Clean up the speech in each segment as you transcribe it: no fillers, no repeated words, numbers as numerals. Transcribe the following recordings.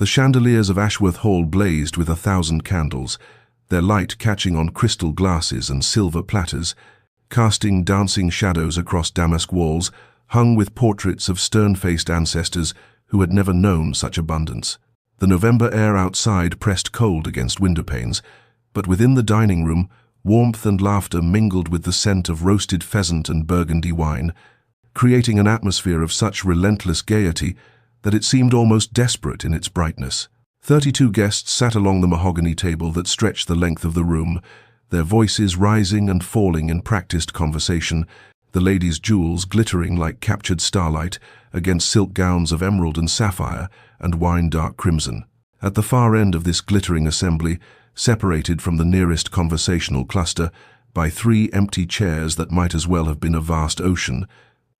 The chandeliers of Ashworth Hall blazed with 1,000 candles, their light catching on crystal glasses and silver platters, casting dancing shadows across damask walls hung with portraits of stern-faced ancestors who had never known such abundance. The November air outside pressed cold against windowpanes, but within the dining room, warmth and laughter mingled with the scent of roasted pheasant and Burgundy wine, creating an atmosphere of such relentless gaiety that it seemed almost desperate in its brightness. 32 guests sat along the mahogany table that stretched the length of the room, their voices rising and falling in practiced conversation, the ladies' jewels glittering like captured starlight against silk gowns of emerald and sapphire and wine-dark crimson. At the far end of this glittering assembly, separated from the nearest conversational cluster by 3 empty chairs that might as well have been a vast ocean,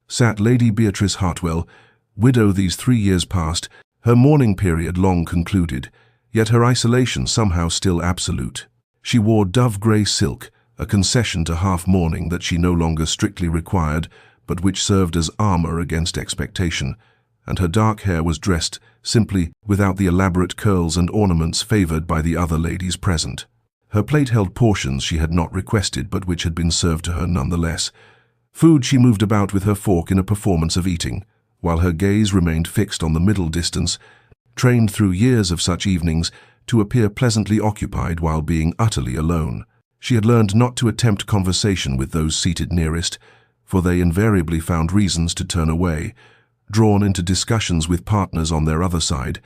sat Lady Beatrice Hartwell, widow these 3 years past, her mourning period long concluded, yet her isolation somehow still absolute. She wore dove-grey silk, a concession to half-mourning that she no longer strictly required, but which served as armor against expectation, and her dark hair was dressed simply without the elaborate curls and ornaments favored by the other ladies present. Her plate held portions she had not requested but which had been served to her nonetheless. Food she moved about with her fork in a performance of eating, while her gaze remained fixed on the middle distance, trained through years of such evenings to appear pleasantly occupied while being utterly alone. She had learned not to attempt conversation with those seated nearest, for they invariably found reasons to turn away, drawn into discussions with partners on their other side,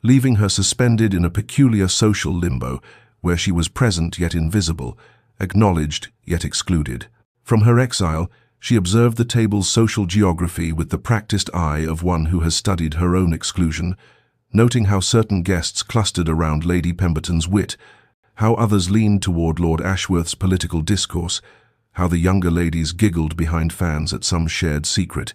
leaving her suspended in a peculiar social limbo where she was present yet invisible, acknowledged yet excluded. From her exile, she observed the table's social geography with the practiced eye of one who has studied her own exclusion, noting how certain guests clustered around Lady Pemberton's wit, how others leaned toward Lord Ashworth's political discourse, how the younger ladies giggled behind fans at some shared secret.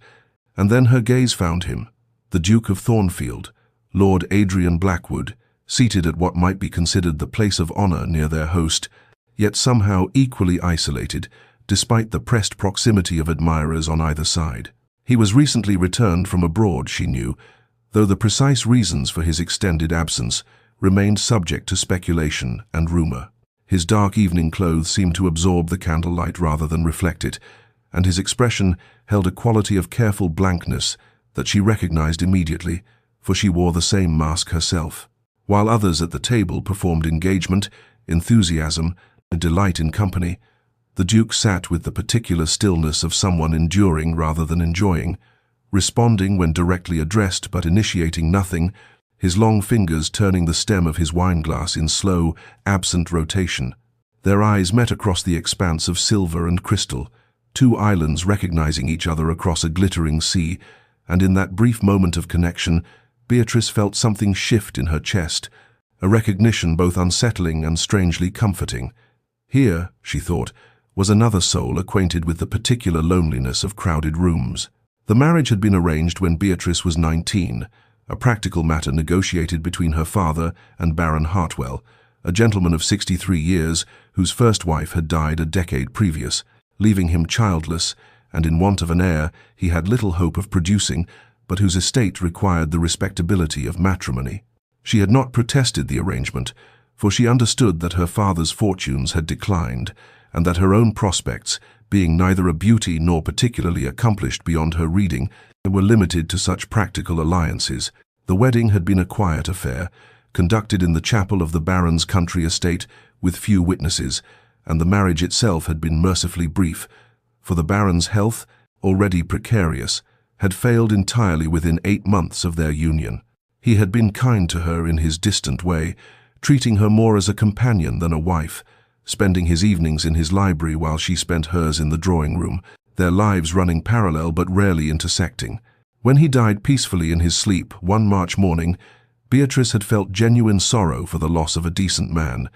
And then her gaze found him, the Duke of Thornfield, Lord Adrian Blackwood, seated at what might be considered the place of honor near their host, yet somehow equally isolated, despite the pressed proximity of admirers on either side. He was recently returned from abroad, she knew, though the precise reasons for his extended absence remained subject to speculation and rumor. His dark evening clothes seemed to absorb the candlelight rather than reflect it, and his expression held a quality of careful blankness that she recognized immediately, for she wore the same mask herself. While others at the table performed engagement, enthusiasm, and delight in company, the Duke sat with the particular stillness of someone enduring rather than enjoying, responding when directly addressed but initiating nothing, his long fingers turning the stem of his wineglass in slow, absent rotation. Their eyes met across the expanse of silver and crystal, 2 islands recognizing each other across a glittering sea, and in that brief moment of connection, Beatrice felt something shift in her chest, a recognition both unsettling and strangely comforting. Here, she thought, was another soul acquainted with the particular loneliness of crowded rooms. The marriage had been arranged when Beatrice was 19, a practical matter negotiated between her father and Baron Hartwell, a gentleman of 63 years whose first wife had died a decade previous, leaving him childless and in want of an heir he had little hope of producing, but whose estate required the respectability of matrimony. She had not protested the arrangement, for she understood that her father's fortunes had declined, and that her own prospects, being neither a beauty nor particularly accomplished beyond her reading, were limited to such practical alliances. The wedding had been a quiet affair, conducted in the chapel of the Baron's country estate with few witnesses, and the marriage itself had been mercifully brief, for the Baron's health, already precarious, had failed entirely within 8 months of their union. He had been kind to her in his distant way, treating her more as a companion than a wife, spending his evenings in his library while she spent hers in the drawing-room, their lives running parallel but rarely intersecting. When he died peacefully in his sleep one March morning, Beatrice had felt genuine sorrow for the loss of a decent man,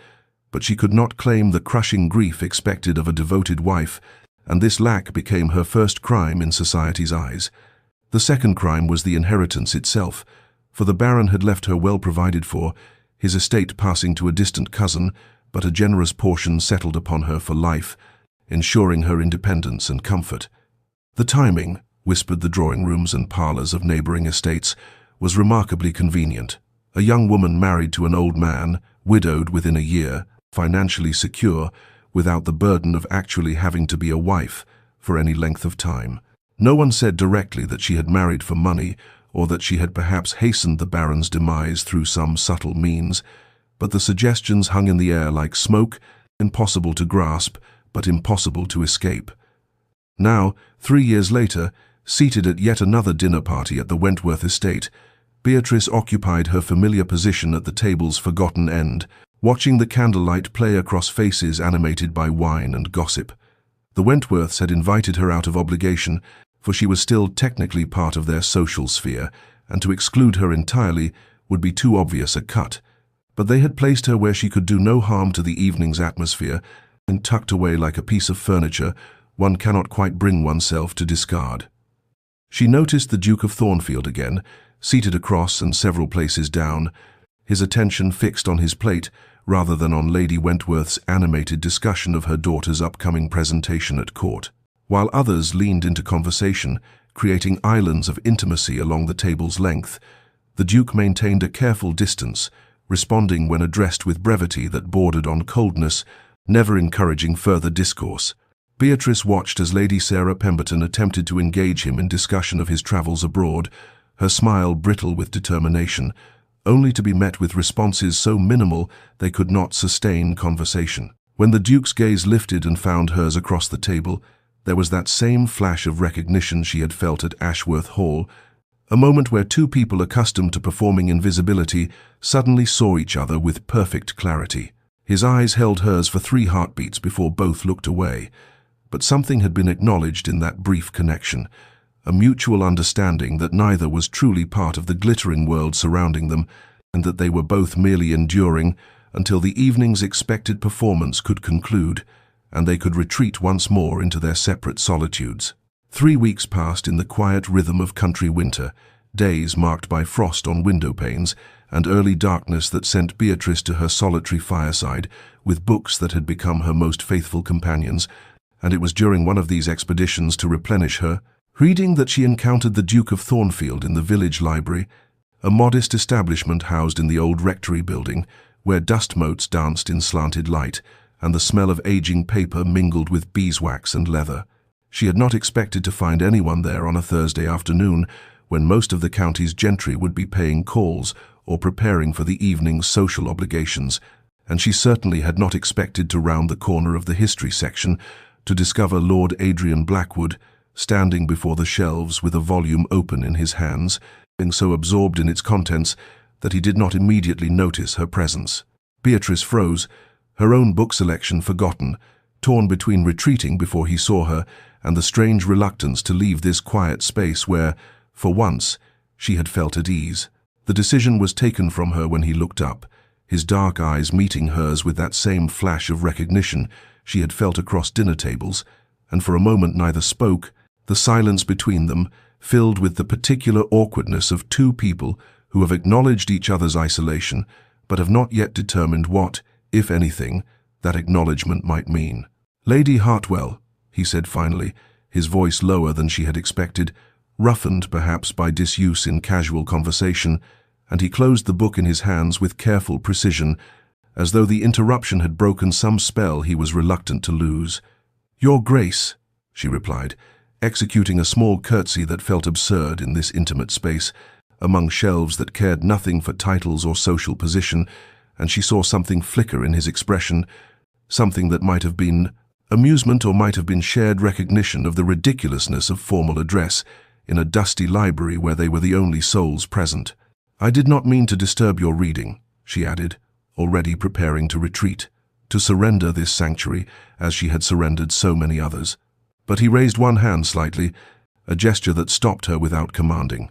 but she could not claim the crushing grief expected of a devoted wife, and this lack became her first crime in society's eyes. The second crime was the inheritance itself, for the Baron had left her well provided for, his estate passing to a distant cousin, but a generous portion settled upon her for life, ensuring her independence and comfort. The timing, whispered the drawing-rooms and parlors of neighboring estates, was remarkably convenient. A young woman married to an old man, widowed within a year, financially secure, without the burden of actually having to be a wife for any length of time. No one said directly that she had married for money, or that she had perhaps hastened the Baron's demise through some subtle means, but the suggestions hung in the air like smoke, impossible to grasp, but impossible to escape. Now, 3 years later, seated at yet another dinner party at the Wentworth estate, Beatrice occupied her familiar position at the table's forgotten end, watching the candlelight play across faces animated by wine and gossip. The Wentworths had invited her out of obligation, for she was still technically part of their social sphere, and to exclude her entirely would be too obvious a cut. But they had placed her where she could do no harm to the evening's atmosphere, and tucked away like a piece of furniture one cannot quite bring oneself to discard. She noticed the Duke of Thornfield again, seated across and several places down, his attention fixed on his plate rather than on Lady Wentworth's animated discussion of her daughter's upcoming presentation at court. While others leaned into conversation, creating islands of intimacy along the table's length, the Duke maintained a careful distance, responding when addressed with brevity that bordered on coldness, never encouraging further discourse. Beatrice watched as Lady Sarah Pemberton attempted to engage him in discussion of his travels abroad, her smile brittle with determination, only to be met with responses so minimal they could not sustain conversation. When the Duke's gaze lifted and found hers across the table, there was that same flash of recognition she had felt at Ashworth Hall, a moment where two people accustomed to performing invisibility suddenly saw each other with perfect clarity. His eyes held hers for 3 heartbeats before both looked away, but something had been acknowledged in that brief connection, a mutual understanding that neither was truly part of the glittering world surrounding them, and that they were both merely enduring until the evening's expected performance could conclude, and they could retreat once more into their separate solitudes. 3 weeks passed in the quiet rhythm of country winter, days marked by frost on window panes and early darkness that sent Beatrice to her solitary fireside with books that had become her most faithful companions, and it was during one of these expeditions to replenish her reading that she encountered the Duke of Thornfield in the village library, a modest establishment housed in the old rectory building, where dust motes danced in slanted light, and the smell of aging paper mingled with beeswax and leather. She had not expected to find anyone there on a Thursday afternoon, when most of the county's gentry would be paying calls or preparing for the evening's social obligations, and she certainly had not expected to round the corner of the history section to discover Lord Adrian Blackwood, standing before the shelves with a volume open in his hands, being so absorbed in its contents that he did not immediately notice her presence. Beatrice froze, her own book selection forgotten, torn between retreating before he saw her and the strange reluctance to leave this quiet space where, for once, she had felt at ease. The decision was taken from her when he looked up, his dark eyes meeting hers with that same flash of recognition she had felt across dinner tables, and for a moment neither spoke, the silence between them filled with the particular awkwardness of two people who have acknowledged each other's isolation, but have not yet determined what, if anything, that acknowledgement might mean. "Lady Hartwell," he said finally, his voice lower than she had expected, roughened perhaps by disuse in casual conversation, and he closed the book in his hands with careful precision, as though the interruption had broken some spell he was reluctant to lose. "Your Grace," she replied, executing a small curtsy that felt absurd in this intimate space, among shelves that cared nothing for titles or social position, and she saw something flicker in his expression, something that might have been amusement or might have been shared recognition of the ridiculousness of formal address in a dusty library where they were the only souls present. "I did not mean to disturb your reading," she added, already preparing to retreat, to surrender this sanctuary as she had surrendered so many others. But he raised one hand slightly, a gesture that stopped her without commanding.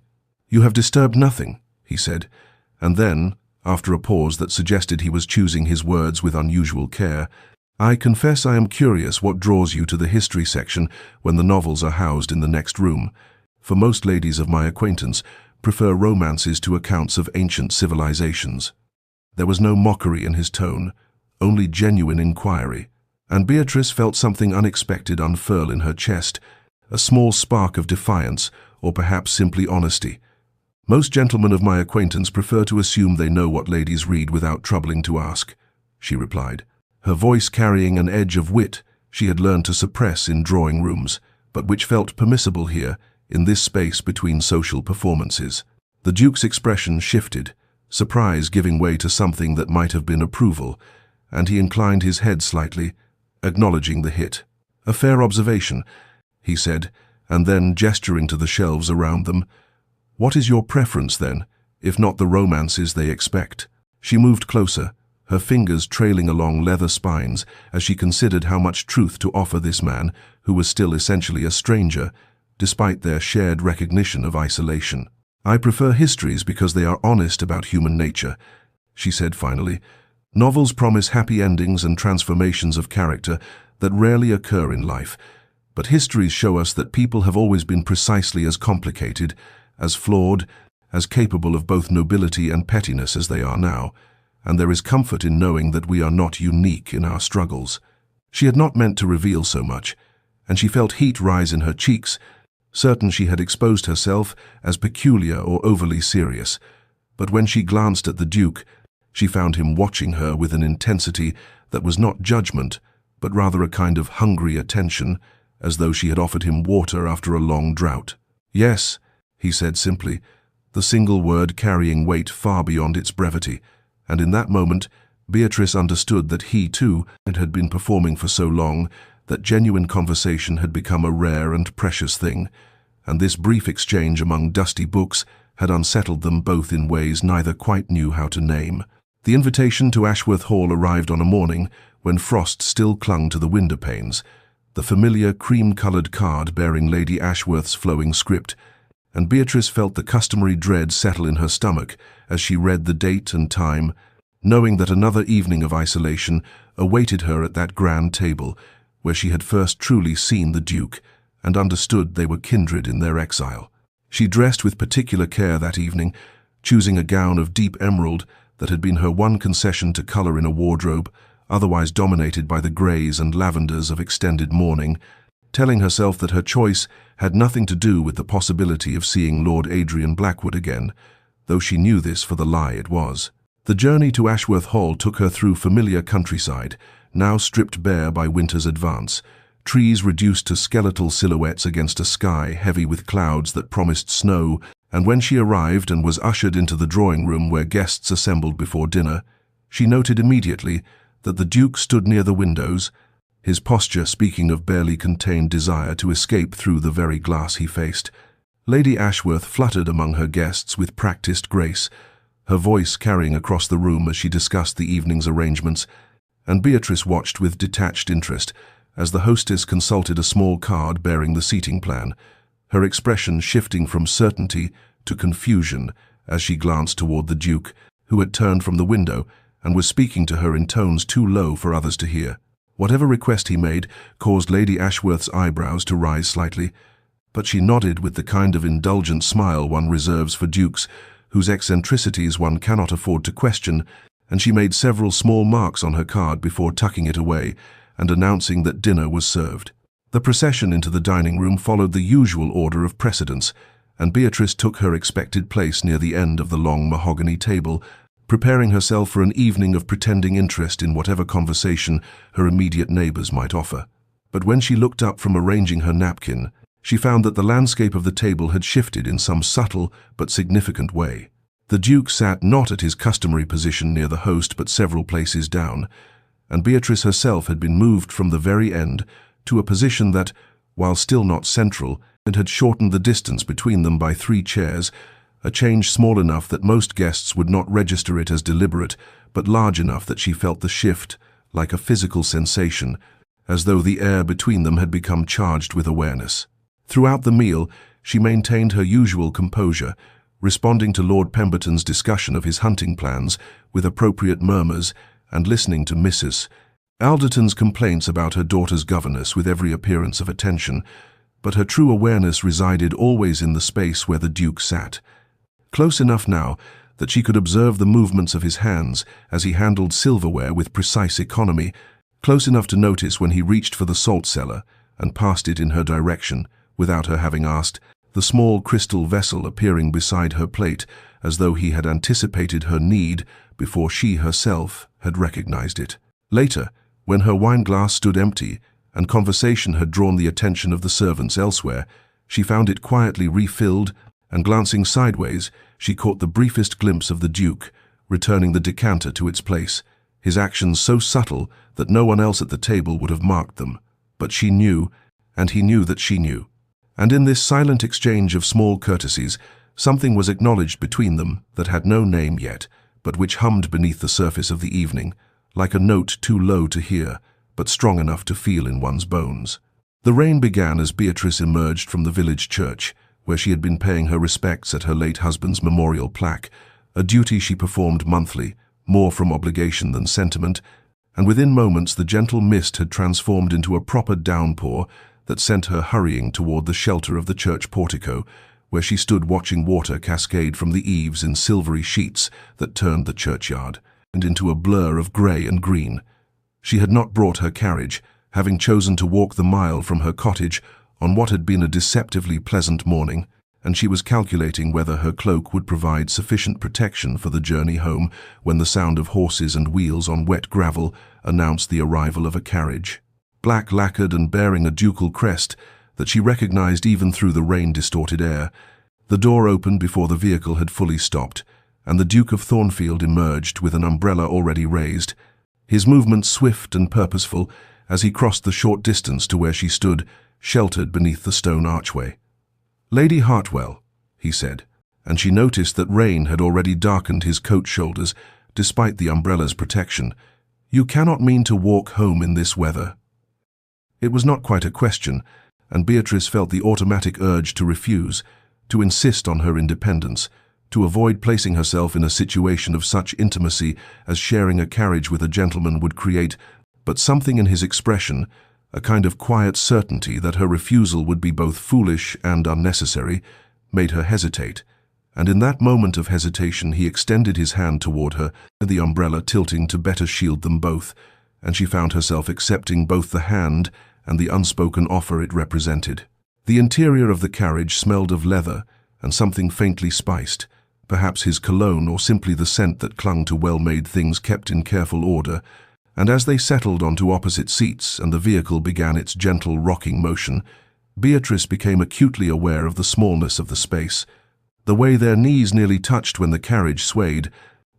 "You have disturbed nothing," he said, and then, after a pause that suggested he was choosing his words with unusual care, "I confess I am curious what draws you to the history section when the novels are housed in the next room, for most ladies of my acquaintance prefer romances to accounts of ancient civilizations." There was no mockery in his tone, only genuine inquiry, and Beatrice felt something unexpected unfurl in her chest, a small spark of defiance, or perhaps simply honesty. "Most gentlemen of my acquaintance prefer to assume they know what ladies read without troubling to ask," she replied, her voice carrying an edge of wit she had learned to suppress in drawing rooms, but which felt permissible here, in this space between social performances. The Duke's expression shifted, surprise giving way to something that might have been approval, and he inclined his head slightly, acknowledging the hit. "A fair observation," he said, and then, gesturing to the shelves around them, "What is your preference, then, if not the romances they expect?" She moved closer, her fingers trailing along leather spines as she considered how much truth to offer this man who was still essentially a stranger, despite their shared recognition of isolation. "I prefer histories because they are honest about human nature," she said finally. "Novels promise happy endings and transformations of character that rarely occur in life, but histories show us that people have always been precisely as complicated, as flawed, as capable of both nobility and pettiness as they are now, and there is comfort in knowing that we are not unique in our struggles." She had not meant to reveal so much, and she felt heat rise in her cheeks, certain she had exposed herself as peculiar or overly serious. But when she glanced at the Duke, she found him watching her with an intensity that was not judgment, but rather a kind of hungry attention, as though she had offered him water after a long drought. "Yes," he said simply, the single word carrying weight far beyond its brevity, and in that moment Beatrice understood that he, too, had been performing for so long that genuine conversation had become a rare and precious thing, and this brief exchange among dusty books had unsettled them both in ways neither quite knew how to name. The invitation to Ashworth Hall arrived on a morning when frost still clung to the window panes, the familiar cream-coloured card bearing Lady Ashworth's flowing script, and Beatrice felt the customary dread settle in her stomach as she read the date and time, knowing that another evening of isolation awaited her at that grand table, where she had first truly seen the Duke and understood they were kindred in their exile. She dressed with particular care that evening, choosing a gown of deep emerald that had been her one concession to colour in a wardrobe, otherwise dominated by the greys and lavenders of extended mourning, telling herself that her choice had nothing to do with the possibility of seeing Lord Adrian Blackwood again, though she knew this for the lie it was. The journey to Ashworth Hall took her through familiar countryside, now stripped bare by winter's advance, trees reduced to skeletal silhouettes against a sky heavy with clouds that promised snow, and when she arrived and was ushered into the drawing-room where guests assembled before dinner, she noted immediately that the Duke stood near the windows, his posture speaking of barely contained desire to escape through the very glass he faced. Lady Ashworth fluttered among her guests with practiced grace, her voice carrying across the room as she discussed the evening's arrangements, and Beatrice watched with detached interest as the hostess consulted a small card bearing the seating plan, her expression shifting from certainty to confusion as she glanced toward the Duke, who had turned from the window and was speaking to her in tones too low for others to hear. Whatever request he made caused Lady Ashworth's eyebrows to rise slightly, but she nodded with the kind of indulgent smile one reserves for dukes, whose eccentricities one cannot afford to question, and she made several small marks on her card before tucking it away and announcing that dinner was served. The procession into the dining room followed the usual order of precedence, and Beatrice took her expected place near the end of the long mahogany table, preparing herself for an evening of pretending interest in whatever conversation her immediate neighbours might offer. But when she looked up from arranging her napkin, she found that the landscape of the table had shifted in some subtle but significant way. The Duke sat not at his customary position near the host but several places down, and Beatrice herself had been moved from the very end to a position that, while still not central, had shortened the distance between them by 3 chairs, a change small enough that most guests would not register it as deliberate, but large enough that she felt the shift like a physical sensation, as though the air between them had become charged with awareness. Throughout the meal, she maintained her usual composure, responding to Lord Pemberton's discussion of his hunting plans with appropriate murmurs and listening to Mrs. Alderton's complaints about her daughter's governess with every appearance of attention, but her true awareness resided always in the space where the Duke sat. Close enough now that she could observe the movements of his hands as he handled silverware with precise economy, close enough to notice when he reached for the salt cellar and passed it in her direction without her having asked, the small crystal vessel appearing beside her plate as though he had anticipated her need before she herself had recognized it. Later, when her wineglass stood empty and conversation had drawn the attention of the servants elsewhere, she found it quietly refilled, and glancing sideways, she caught the briefest glimpse of the Duke, returning the decanter to its place, his actions so subtle that no one else at the table would have marked them. But she knew, and he knew that she knew. And in this silent exchange of small courtesies, something was acknowledged between them that had no name yet, but which hummed beneath the surface of the evening, like a note too low to hear, but strong enough to feel in one's bones. The rain began as Beatrice emerged from the village church, where she had been paying her respects at her late husband's memorial plaque, a duty she performed monthly, more from obligation than sentiment, and within moments the gentle mist had transformed into a proper downpour that sent her hurrying toward the shelter of the church portico, where she stood watching water cascade from the eaves in silvery sheets that turned the churchyard, and into a blur of grey and green. She had not brought her carriage, having chosen to walk the mile from her cottage on what had been a deceptively pleasant morning, and she was calculating whether her cloak would provide sufficient protection for the journey home when the sound of horses and wheels on wet gravel announced the arrival of a carriage, black lacquered and bearing a ducal crest that she recognized even through the rain-distorted air. The door opened before the vehicle had fully stopped, and the Duke of Thornfield emerged with an umbrella already raised, his movements swift and purposeful as he crossed the short distance to where she stood, sheltered beneath the stone archway. "Lady Hartwell," he said, and she noticed that rain had already darkened his coat shoulders, despite the umbrella's protection. "You cannot mean to walk home in this weather?" It was not quite a question, and Beatrice felt the automatic urge to refuse, to insist on her independence, to avoid placing herself in a situation of such intimacy as sharing a carriage with a gentleman would create, but something in his expression, a kind of quiet certainty that her refusal would be both foolish and unnecessary, made her hesitate, and in that moment of hesitation he extended his hand toward her, the umbrella tilting to better shield them both, and she found herself accepting both the hand and the unspoken offer it represented. The interior of the carriage smelled of leather and something faintly spiced, perhaps his cologne or simply the scent that clung to well-made things kept in careful order, and as they settled onto opposite seats and the vehicle began its gentle rocking motion, Beatrice became acutely aware of the smallness of the space, the way their knees nearly touched when the carriage swayed,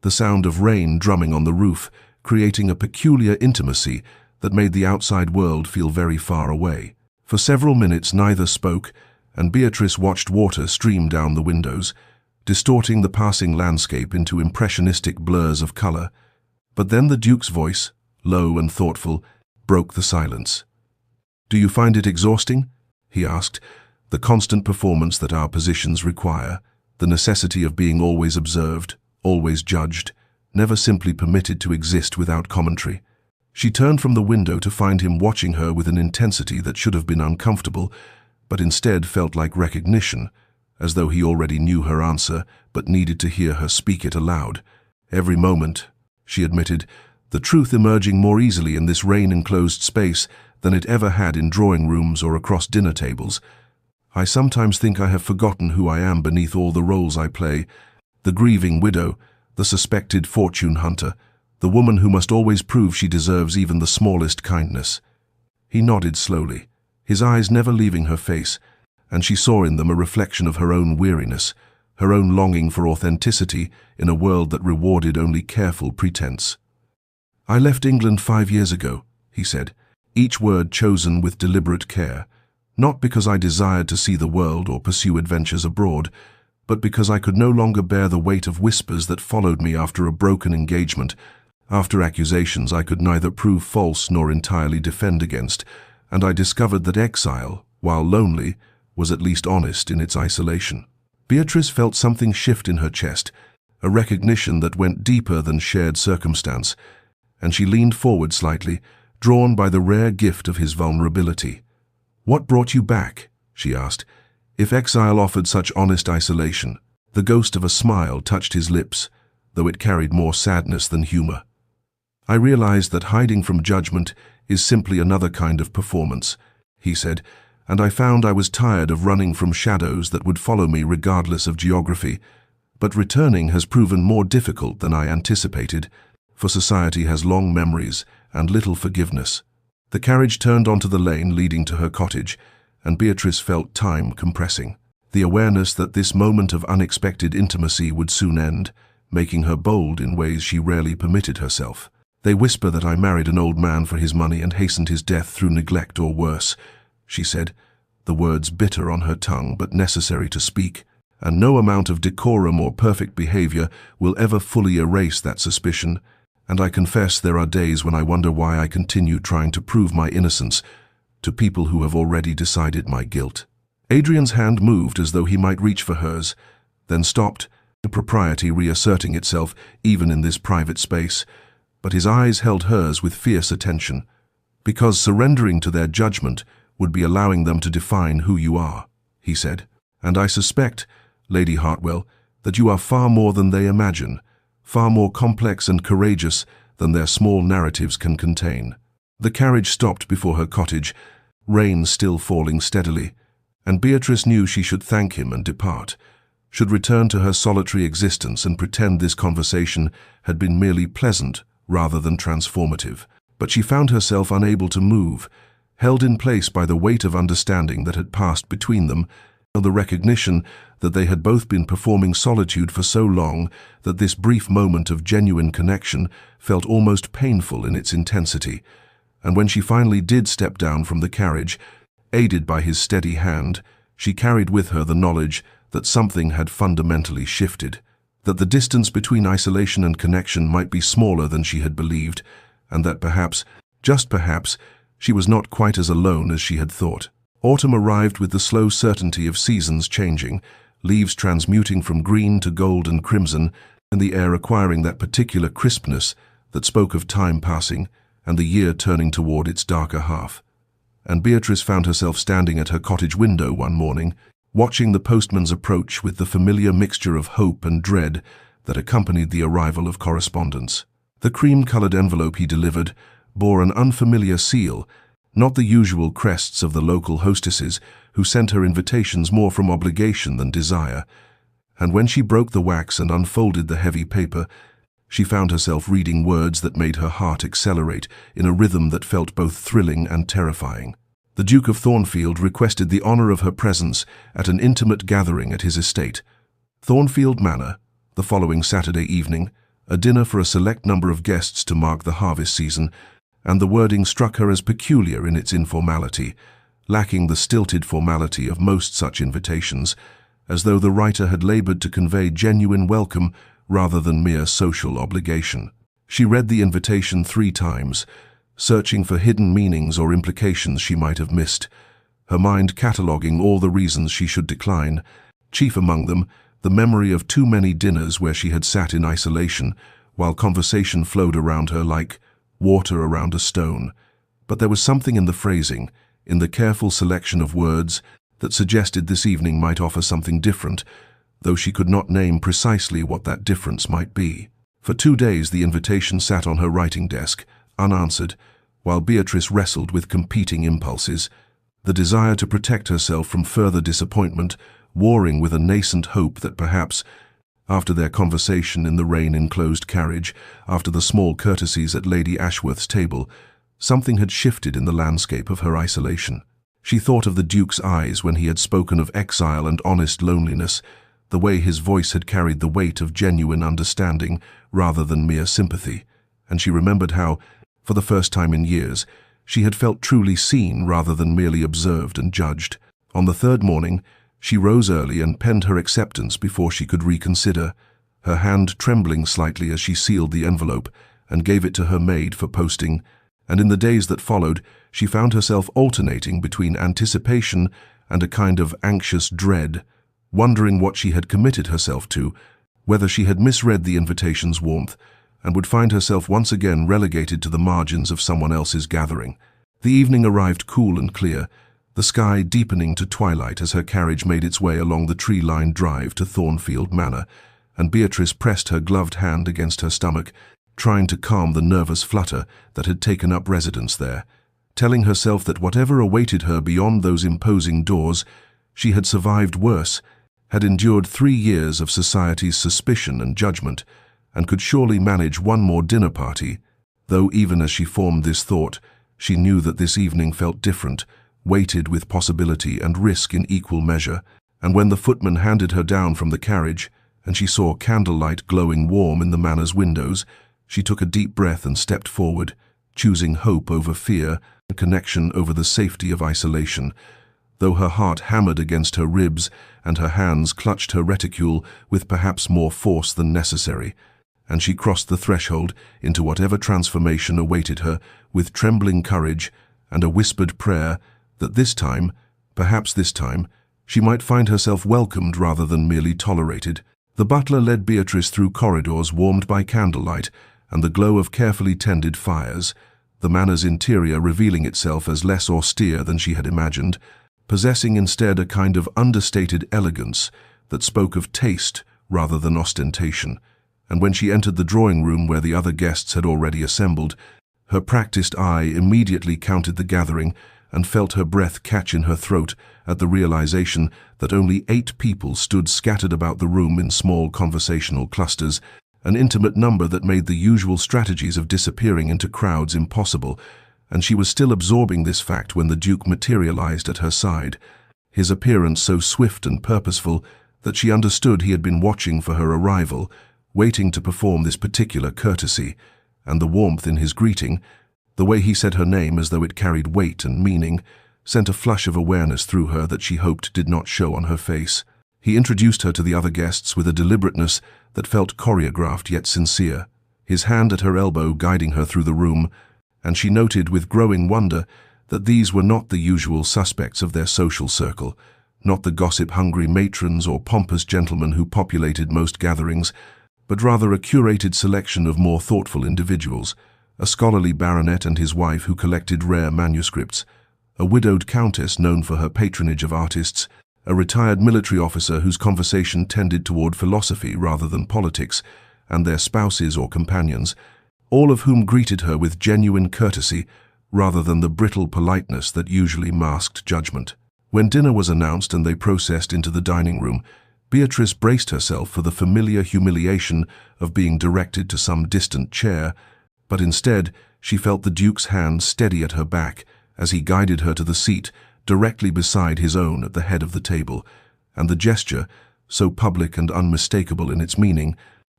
the sound of rain drumming on the roof, creating a peculiar intimacy that made the outside world feel very far away. For several minutes neither spoke, and Beatrice watched water stream down the windows, distorting the passing landscape into impressionistic blurs of color. But then the Duke's voice, low and thoughtful, broke the silence. "Do you find it exhausting?" he asked. "The constant performance that our positions require, the necessity of being always observed, always judged, never simply permitted to exist without commentary." She turned from the window to find him watching her with an intensity that should have been uncomfortable, but instead felt like recognition, as though he already knew her answer but needed to hear her speak it aloud. "Every moment," she admitted, the truth emerging more easily in this rain-enclosed space than it ever had in drawing rooms or across dinner tables. "I sometimes think I have forgotten who I am beneath all the roles I play, the grieving widow, the suspected fortune hunter, the woman who must always prove she deserves even the smallest kindness." He nodded slowly, his eyes never leaving her face, and she saw in them a reflection of her own weariness, her own longing for authenticity in a world that rewarded only careful pretense. "I left England 5 years ago," he said, each word chosen with deliberate care, "not because I desired to see the world or pursue adventures abroad, but because I could no longer bear the weight of whispers that followed me after a broken engagement, after accusations I could neither prove false nor entirely defend against, and I discovered that exile, while lonely, was at least honest in its isolation." Beatrice felt something shift in her chest, a recognition that went deeper than shared circumstance, and she leaned forward slightly, drawn by the rare gift of his vulnerability. "What brought you back?" she asked. "If exile offered such honest isolation." The ghost of a smile touched his lips, though it carried more sadness than humor. "I realized that hiding from judgment is simply another kind of performance," he said, and I found I was tired of running from shadows that would follow me regardless of geography. But returning has proven more difficult than I anticipated, for society has long memories and little forgiveness. The carriage turned onto the lane leading to her cottage, and Beatrice felt time compressing. The awareness that this moment of unexpected intimacy would soon end, making her bold in ways she rarely permitted herself. "They whisper that I married an old man for his money and hastened his death through neglect or worse," she said, the words bitter on her tongue but necessary to speak. "And no amount of decorum or perfect behavior will ever fully erase that suspicion, and I confess there are days when I wonder why I continue trying to prove my innocence to people who have already decided my guilt." Adrian's hand moved as though he might reach for hers, then stopped, the propriety reasserting itself even in this private space, but his eyes held hers with fierce attention, "Because surrendering to their judgment would be allowing them to define who you are," he said. "And I suspect, Lady Hartwell, that you are far more than they imagine, far more complex and courageous than their small narratives can contain." The carriage stopped before her cottage, rain still falling steadily, and Beatrice knew she should thank him and depart, should return to her solitary existence and pretend this conversation had been merely pleasant rather than transformative. But she found herself unable to move, held in place by the weight of understanding that had passed between them, and the recognition that they had both been performing solitude for so long that this brief moment of genuine connection felt almost painful in its intensity. And when she finally did step down from the carriage, aided by his steady hand, she carried with her the knowledge that something had fundamentally shifted, that the distance between isolation and connection might be smaller than she had believed, and that perhaps, just perhaps, she was not quite as alone as she had thought. Autumn arrived with the slow certainty of seasons changing, leaves transmuting from green to gold and crimson, and the air acquiring that particular crispness that spoke of time passing and the year turning toward its darker half. And Beatrice found herself standing at her cottage window one morning, watching the postman's approach with the familiar mixture of hope and dread that accompanied the arrival of correspondence. The cream-colored envelope he delivered bore an unfamiliar seal, not the usual crests of the local hostesses who sent her invitations more from obligation than desire. And when she broke the wax and unfolded the heavy paper, she found herself reading words that made her heart accelerate in a rhythm that felt both thrilling and terrifying. The Duke of Thornfield requested the honor of her presence at an intimate gathering at his estate, Thornfield Manor, the following Saturday evening, a dinner for a select number of guests to mark the harvest season, and the wording struck her as peculiar in its informality, lacking the stilted formality of most such invitations, as though the writer had labored to convey genuine welcome rather than mere social obligation. She read the invitation 3 times, searching for hidden meanings or implications she might have missed, her mind cataloguing all the reasons she should decline, chief among them the memory of too many dinners where she had sat in isolation while conversation flowed around her like water around a stone. But there was something in the phrasing, in the careful selection of words, that suggested this evening might offer something different, though she could not name precisely what that difference might be. For 2 days the invitation sat on her writing desk, unanswered, while Beatrice wrestled with competing impulses, the desire to protect herself from further disappointment, warring with a nascent hope that perhaps, after their conversation in the rain-enclosed carriage, after the small courtesies at Lady Ashworth's table, something had shifted in the landscape of her isolation. She thought of the Duke's eyes when he had spoken of exile and honest loneliness, the way his voice had carried the weight of genuine understanding rather than mere sympathy, and she remembered how, for the first time in years, she had felt truly seen rather than merely observed and judged. On the 3rd morning, she rose early and penned her acceptance before she could reconsider, her hand trembling slightly as she sealed the envelope and gave it to her maid for posting, and in the days that followed, she found herself alternating between anticipation and a kind of anxious dread, wondering what she had committed herself to, whether she had misread the invitation's warmth, and would find herself once again relegated to the margins of someone else's gathering. The evening arrived cool and clear, the sky deepening to twilight as her carriage made its way along the tree-lined drive to Thornfield Manor, and Beatrice pressed her gloved hand against her stomach, trying to calm the nervous flutter that had taken up residence there. telling herself that whatever awaited her beyond those imposing doors, she had survived worse, had endured 3 years of society's suspicion and judgment, and could surely manage one more dinner party, though even as she formed this thought, she knew that this evening felt different, weighted with possibility and risk in equal measure. And when the footman handed her down from the carriage, and she saw candlelight glowing warm in the manor's windows, she took a deep breath and stepped forward, choosing hope over fear and connection over the safety of isolation. Though her heart hammered against her ribs and her hands clutched her reticule with perhaps more force than necessary, and she crossed the threshold into whatever transformation awaited her with trembling courage and a whispered prayer that this time, perhaps this time, she might find herself welcomed rather than merely tolerated. The butler led Beatrice through corridors warmed by candlelight and the glow of carefully tended fires, the manor's interior revealing itself as less austere than she had imagined, possessing instead a kind of understated elegance that spoke of taste rather than ostentation. And when she entered the drawing room where the other guests had already assembled, her practiced eye immediately counted the gathering and felt her breath catch in her throat at the realization that only 8 people stood scattered about the room in small conversational clusters, an intimate number that made the usual strategies of disappearing into crowds impossible, and she was still absorbing this fact when the Duke materialized at her side, his appearance so swift and purposeful that she understood he had been watching for her arrival, waiting to perform this particular courtesy, and the warmth in his greeting, the way he said her name as though it carried weight and meaning, sent a flush of awareness through her that she hoped did not show on her face. He introduced her to the other guests with a deliberateness that felt choreographed yet sincere, his hand at her elbow guiding her through the room, and she noted with growing wonder that these were not the usual suspects of their social circle, not the gossip-hungry matrons or pompous gentlemen who populated most gatherings, but rather a curated selection of more thoughtful individuals, a scholarly baronet and his wife who collected rare manuscripts, a widowed countess known for her patronage of artists, a retired military officer whose conversation tended toward philosophy rather than politics, and their spouses or companions, all of whom greeted her with genuine courtesy rather than the brittle politeness that usually masked judgment. When dinner was announced and they processed into the dining room, Beatrice braced herself for the familiar humiliation of being directed to some distant chair, but instead she felt the Duke's hand steady at her back as he guided her to the seat directly beside his own at the head of the table, and the gesture, so public and unmistakable in its meaning,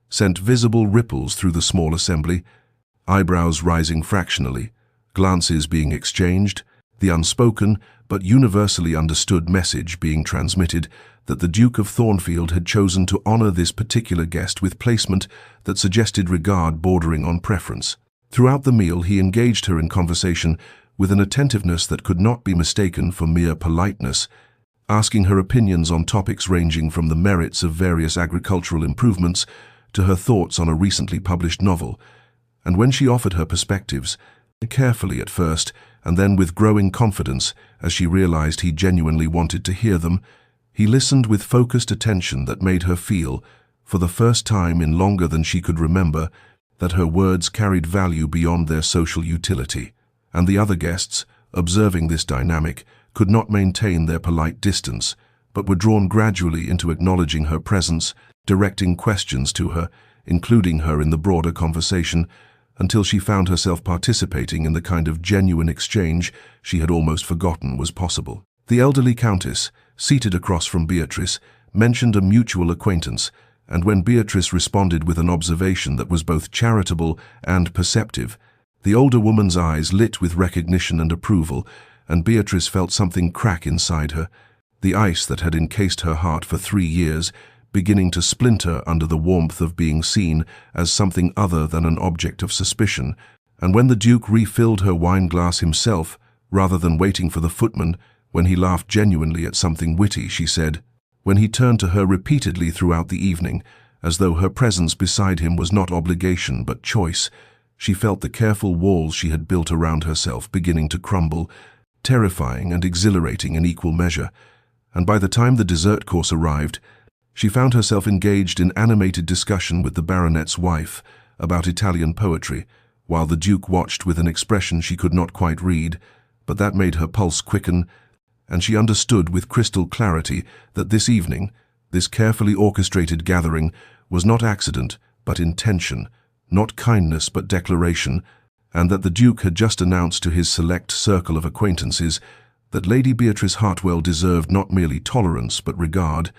sent visible ripples through the small assembly, eyebrows rising fractionally, glances being exchanged, the unspoken but universally understood message being transmitted that the Duke of Thornfield had chosen to honor this particular guest with placement that suggested regard bordering on preference. Throughout the meal he engaged her in conversation with an attentiveness that could not be mistaken for mere politeness, asking her opinions on topics ranging from the merits of various agricultural improvements to her thoughts on a recently published novel, and when she offered her perspectives, carefully at first, and then with growing confidence as she realized he genuinely wanted to hear them, he listened with focused attention that made her feel, for the first time in longer than she could remember, that her words carried value beyond their social utility, and the other guests, observing this dynamic, could not maintain their polite distance, but were drawn gradually into acknowledging her presence, directing questions to her, including her in the broader conversation, until she found herself participating in the kind of genuine exchange she had almost forgotten was possible. The elderly countess, seated across from Beatrice, mentioned a mutual acquaintance, and when Beatrice responded with an observation that was both charitable and perceptive, the older woman's eyes lit with recognition and approval, and Beatrice felt something crack inside her, the ice that had encased her heart for 3 years, beginning to splinter under the warmth of being seen as something other than an object of suspicion. And when the Duke refilled her wine glass himself, rather than waiting for the footman, when he laughed genuinely at something witty, she said, when he turned to her repeatedly throughout the evening, as though her presence beside him was not obligation but choice, she felt the careful walls she had built around herself beginning to crumble, terrifying and exhilarating in equal measure. And by the time the dessert course arrived, she found herself engaged in animated discussion with the baronet's wife about Italian poetry, while the Duke watched with an expression she could not quite read, but that made her pulse quicken, and she understood with crystal clarity that this evening, this carefully orchestrated gathering, was not accident but intention, not kindness but declaration, and that the Duke had just announced to his select circle of acquaintances that Lady Beatrice Hartwell deserved not merely tolerance but regard,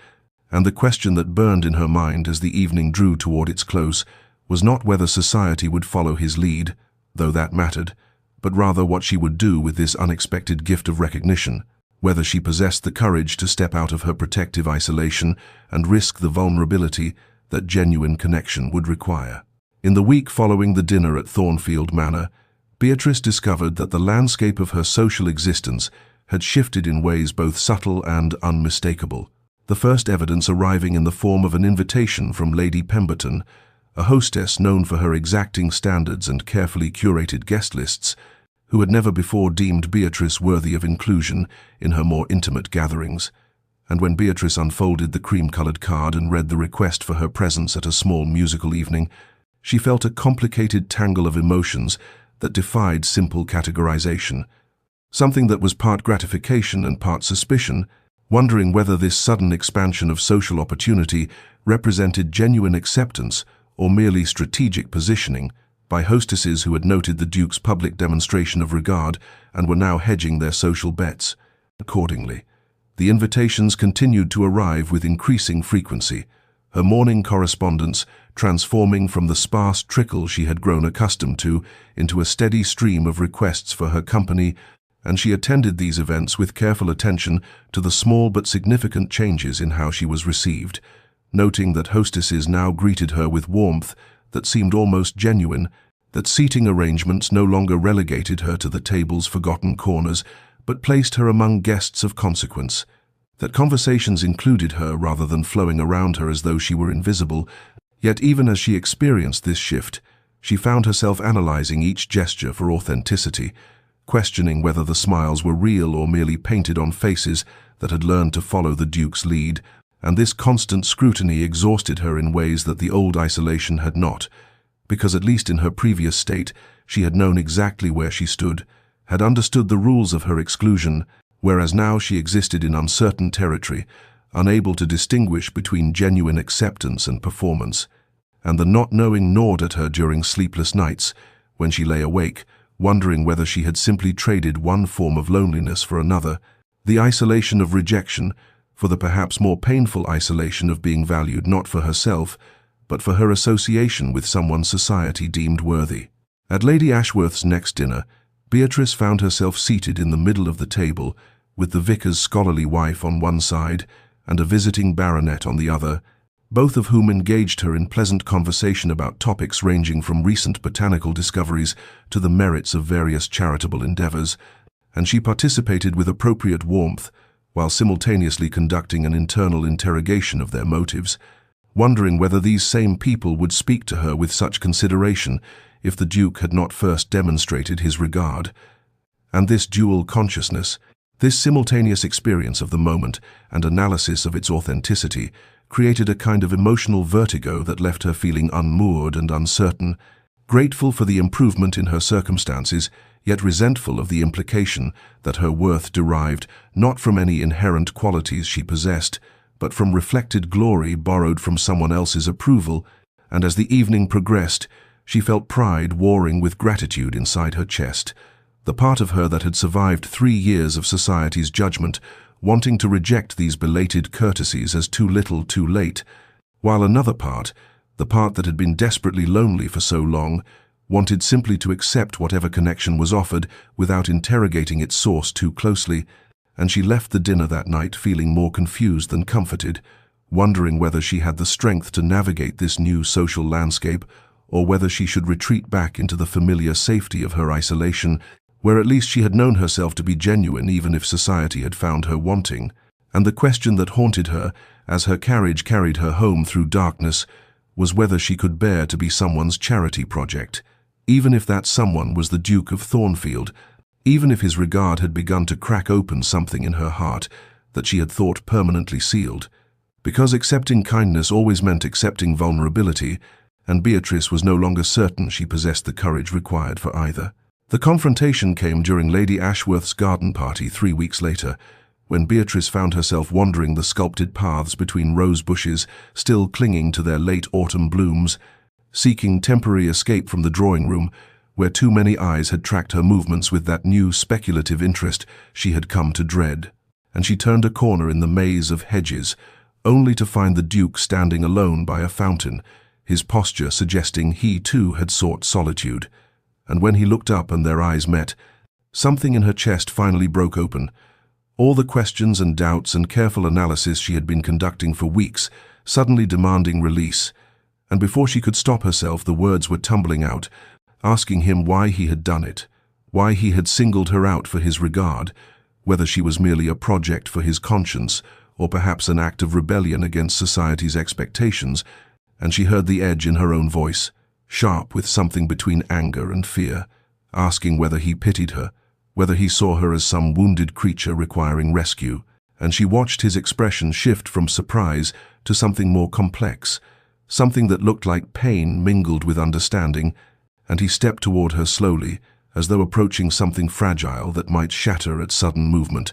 and the question that burned in her mind as the evening drew toward its close was not whether society would follow his lead, though that mattered, but rather what she would do with this unexpected gift of recognition, whether she possessed the courage to step out of her protective isolation and risk the vulnerability that genuine connection would require. In the week following the dinner at Thornfield Manor, Beatrice discovered that the landscape of her social existence had shifted in ways both subtle and unmistakable, the first evidence arriving in the form of an invitation from Lady Pemberton, a hostess known for her exacting standards and carefully curated guest lists, who had never before deemed Beatrice worthy of inclusion in her more intimate gatherings. And when Beatrice unfolded the cream-colored card and read the request for her presence at a small musical evening, she felt a complicated tangle of emotions that defied simple categorization, something that was part gratification and part suspicion, wondering whether this sudden expansion of social opportunity represented genuine acceptance or merely strategic positioning by hostesses who had noted the Duke's public demonstration of regard and were now hedging their social bets. Accordingly, the invitations continued to arrive with increasing frequency, her morning correspondence transforming from the sparse trickle she had grown accustomed to into a steady stream of requests for her company, and she attended these events with careful attention to the small but significant changes in how she was received, noting that hostesses now greeted her with warmth that seemed almost genuine, that seating arrangements no longer relegated her to the table's forgotten corners, but placed her among guests of consequence, that conversations included her rather than flowing around her as though she were invisible. Yet even as she experienced this shift, she found herself analyzing each gesture for authenticity, questioning whether the smiles were real or merely painted on faces that had learned to follow the Duke's lead, and this constant scrutiny exhausted her in ways that the old isolation had not, because at least in her previous state she had known exactly where she stood, had understood the rules of her exclusion, whereas now she existed in uncertain territory, unable to distinguish between genuine acceptance and performance, and the not knowing gnawed at her during sleepless nights, when she lay awake, wondering whether she had simply traded one form of loneliness for another, the isolation of rejection, for the perhaps more painful isolation of being valued not for herself, but for her association with someone society deemed worthy. At Lady Ashworth's next dinner, Beatrice found herself seated in the middle of the table, with the vicar's scholarly wife on one side and a visiting baronet on the other, both of whom engaged her in pleasant conversation about topics ranging from recent botanical discoveries to the merits of various charitable endeavors, and she participated with appropriate warmth, while simultaneously conducting an internal interrogation of their motives, wondering whether these same people would speak to her with such consideration if the Duke had not first demonstrated his regard. And this dual consciousness, this simultaneous experience of the moment and analysis of its authenticity, created a kind of emotional vertigo that left her feeling unmoored and uncertain, grateful for the improvement in her circumstances, yet resentful of the implication that her worth derived not from any inherent qualities she possessed, but from reflected glory borrowed from someone else's approval. And as the evening progressed, she felt pride warring with gratitude inside her chest, the part of her that had survived 3 years of society's judgment, wanting to reject these belated courtesies as too little too late, while another part, the part that had been desperately lonely for so long, wanted simply to accept whatever connection was offered without interrogating its source too closely, and she left the dinner that night feeling more confused than comforted, wondering whether she had the strength to navigate this new social landscape, or whether she should retreat back into the familiar safety of her isolation, where at least she had known herself to be genuine even if society had found her wanting. And the question that haunted her, as her carriage carried her home through darkness, was whether she could bear to be someone's charity project, even if that someone was the Duke of Thornfield, even if his regard had begun to crack open something in her heart that she had thought permanently sealed, because accepting kindness always meant accepting vulnerability, and Beatrice was no longer certain she possessed the courage required for either. The confrontation came during Lady Ashworth's garden party 3 weeks later, when Beatrice found herself wandering the sculpted paths between rose bushes still clinging to their late autumn blooms, seeking temporary escape from the drawing room, where too many eyes had tracked her movements with that new speculative interest she had come to dread. And she turned a corner in the maze of hedges, only to find the Duke standing alone by a fountain, his posture suggesting he too had sought solitude. And when he looked up and their eyes met, something in her chest finally broke open. All the questions and doubts and careful analysis she had been conducting for weeks suddenly demanding release, and before she could stop herself the words were tumbling out, asking him why he had done it, why he had singled her out for his regard, whether she was merely a project for his conscience or perhaps an act of rebellion against society's expectations, and she heard the edge in her own voice, sharp with something between anger and fear, asking whether he pitied her, whether he saw her as some wounded creature requiring rescue, and she watched his expression shift from surprise to something more complex, something that looked like pain mingled with understanding, and he stepped toward her slowly, as though approaching something fragile that might shatter at sudden movement.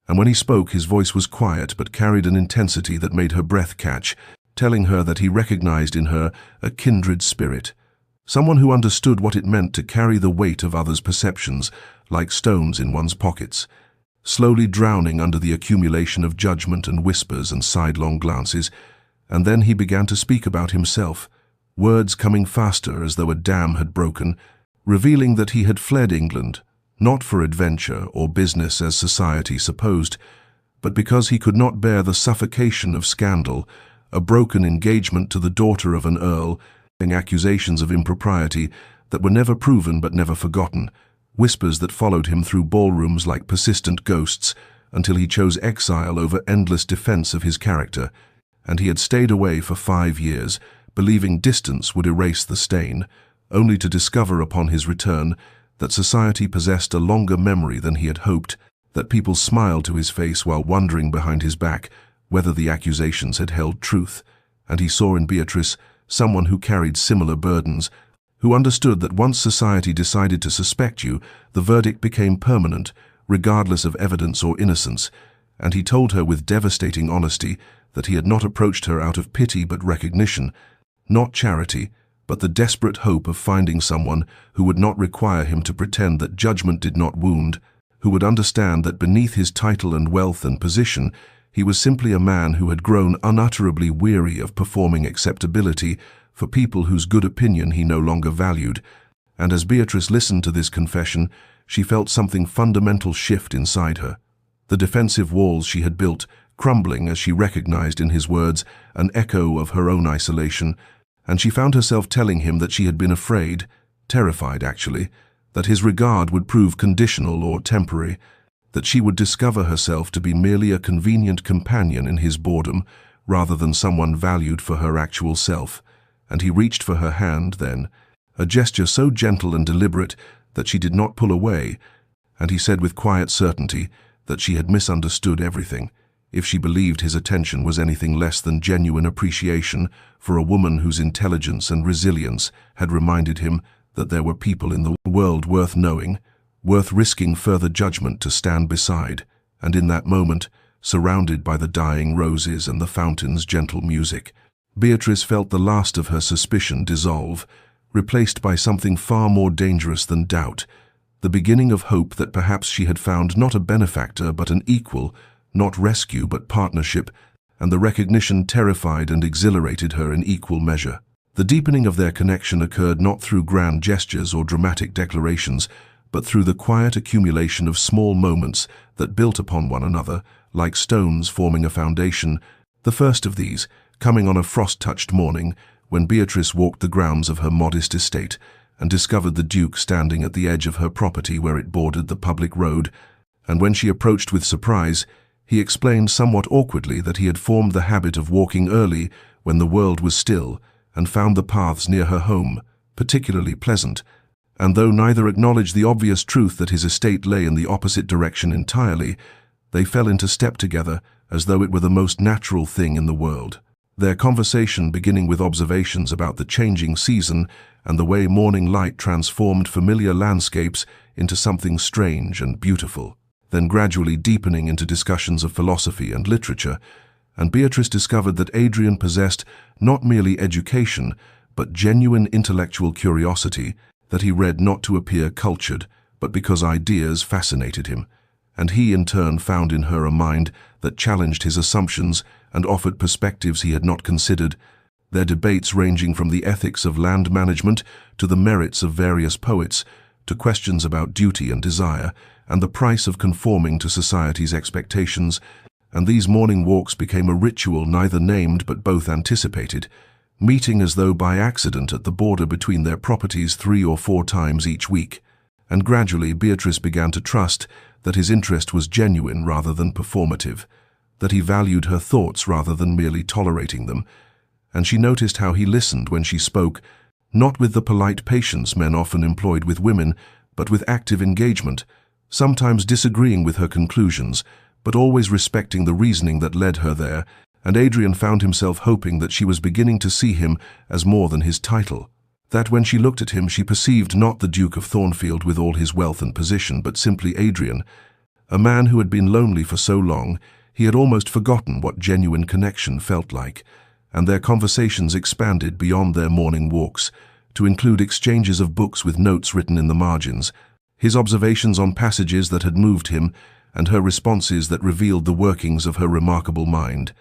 And when he spoke, his voice was quiet but carried an intensity that made her breath catch, telling her that he recognized in her a kindred spirit, someone who understood what it meant to carry the weight of others' perceptions like stones in one's pockets, slowly drowning under the accumulation of judgment and whispers and sidelong glances. And then he began to speak about himself, words coming faster as though a dam had broken, revealing that he had fled England, not for adventure or business as society supposed, but because he could not bear the suffocation of scandal, a broken engagement to the daughter of an earl, and accusations of impropriety that were never proven but never forgotten, whispers that followed him through ballrooms like persistent ghosts until he chose exile over endless defense of his character, and he had stayed away for 5 years, believing distance would erase the stain, only to discover upon his return that society possessed a longer memory than he had hoped, that people smiled to his face while wondering behind his back whether the accusations had held truth, and he saw in Beatrice someone who carried similar burdens, who understood that once society decided to suspect you, the verdict became permanent, regardless of evidence or innocence, and he told her with devastating honesty that he had not approached her out of pity but recognition, not charity, but the desperate hope of finding someone who would not require him to pretend that judgment did not wound, who would understand that beneath his title and wealth and position, he was simply a man who had grown unutterably weary of performing acceptability for people whose good opinion he no longer valued. And as Beatrice listened to this confession, she felt something fundamental shift inside her. The defensive walls she had built crumbling as she recognized in his words an echo of her own isolation, and she found herself telling him that she had been afraid, terrified actually, that his regard would prove conditional or temporary, that she would discover herself to be merely a convenient companion in his boredom rather than someone valued for her actual self. And he reached for her hand then, a gesture so gentle and deliberate that she did not pull away, and he said with quiet certainty that she had misunderstood everything, if she believed his attention was anything less than genuine appreciation for a woman whose intelligence and resilience had reminded him that there were people in the world worth knowing, worth risking further judgment to stand beside, and in that moment, surrounded by the dying roses and the fountain's gentle music, Beatrice felt the last of her suspicion dissolve, replaced by something far more dangerous than doubt, the beginning of hope that perhaps she had found not a benefactor but an equal, not rescue but partnership, and the recognition terrified and exhilarated her in equal measure. The deepening of their connection occurred not through grand gestures or dramatic declarations, but through the quiet accumulation of small moments that built upon one another, like stones forming a foundation, the first of these coming on a frost-touched morning when Beatrice walked the grounds of her modest estate and discovered the Duke standing at the edge of her property where it bordered the public road, and when she approached with surprise, he explained somewhat awkwardly that he had formed the habit of walking early when the world was still and found the paths near her home particularly pleasant, and though neither acknowledged the obvious truth that his estate lay in the opposite direction entirely, they fell into step together as though it were the most natural thing in the world. their conversation beginning with observations about the changing season and the way morning light transformed familiar landscapes into something strange and beautiful, then gradually deepening into discussions of philosophy and literature, and Beatrice discovered that Adrian possessed not merely education, but genuine intellectual curiosity, that he read not to appear cultured, but because ideas fascinated him, and he in turn found in her a mind that challenged his assumptions and offered perspectives he had not considered, their debates ranging from the ethics of land management to the merits of various poets, to questions about duty and desire, and the price of conforming to society's expectations, and these morning walks became a ritual neither named but both anticipated, meeting as though by accident at the border between their properties 3 or 4 times each week, and gradually Beatrice began to trust that his interest was genuine rather than performative, that he valued her thoughts rather than merely tolerating them, and she noticed how he listened when she spoke, not with the polite patience men often employed with women, but with active engagement, sometimes disagreeing with her conclusions, but always respecting the reasoning that led her there, and Adrian found himself hoping that she was beginning to see him as more than his title, that when she looked at him she perceived not the Duke of Thornfield with all his wealth and position, but simply Adrian, a man who had been lonely for so long he had almost forgotten what genuine connection felt like, and their conversations expanded beyond their morning walks to include exchanges of books with notes written in the margins, his observations on passages that had moved him, and her responses that revealed the workings of her remarkable mind.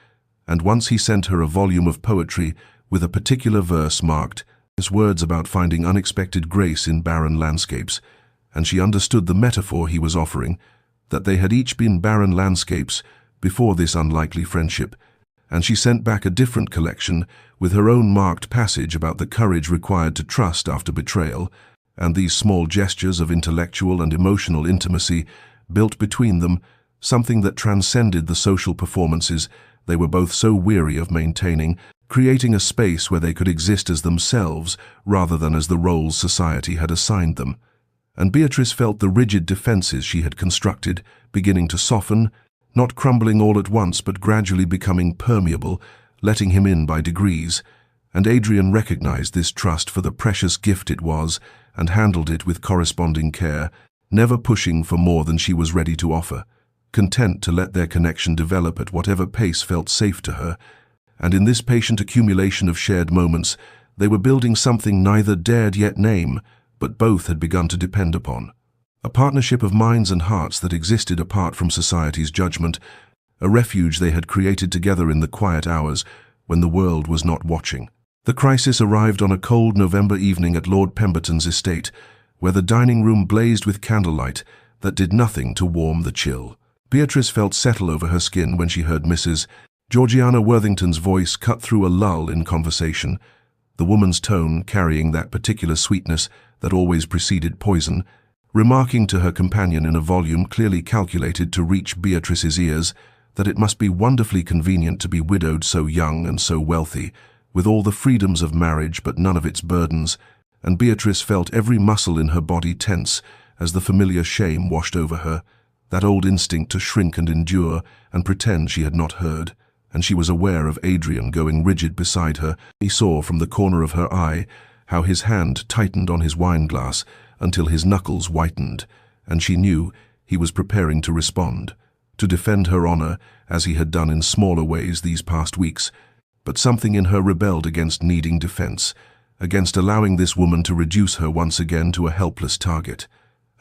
And once he sent her a volume of poetry with a particular verse marked as words about finding unexpected grace in barren landscapes, and she understood the metaphor he was offering, that they had each been barren landscapes before this unlikely friendship, and she sent back a different collection with her own marked passage about the courage required to trust after betrayal, and these small gestures of intellectual and emotional intimacy built between them something that transcended the social performances they were both so weary of maintaining, creating a space where they could exist as themselves rather than as the roles society had assigned them. And Beatrice felt the rigid defenses she had constructed beginning to soften, not crumbling all at once but gradually becoming permeable, letting him in by degrees, and Adrian recognized this trust for the precious gift it was and handled it with corresponding care, never pushing for more than she was ready to offer, content to let their connection develop at whatever pace felt safe to her, and in this patient accumulation of shared moments they were building something neither dared yet name, but both had begun to depend upon. A partnership of minds and hearts that existed apart from society's judgment, a refuge they had created together in the quiet hours when the world was not watching. The crisis arrived on a cold November evening at Lord Pemberton's estate, where the dining room blazed with candlelight that did nothing to warm the chill. Beatrice felt settle over her skin when she heard Mrs. Georgiana Worthington's voice cut through a lull in conversation, the woman's tone carrying that particular sweetness that always preceded poison, remarking to her companion in a volume clearly calculated to reach Beatrice's ears that it must be wonderfully convenient to be widowed so young and so wealthy, with all the freedoms of marriage but none of its burdens, and Beatrice felt every muscle in her body tense as the familiar shame washed over her, that old instinct to shrink and endure and pretend she had not heard, and she was aware of Adrian going rigid beside her. He saw from the corner of her eye how his hand tightened on his wineglass until his knuckles whitened, and she knew he was preparing to respond, to defend her honor as he had done in smaller ways these past weeks, but something in her rebelled against needing defense, against allowing this woman to reduce her once again to a helpless target.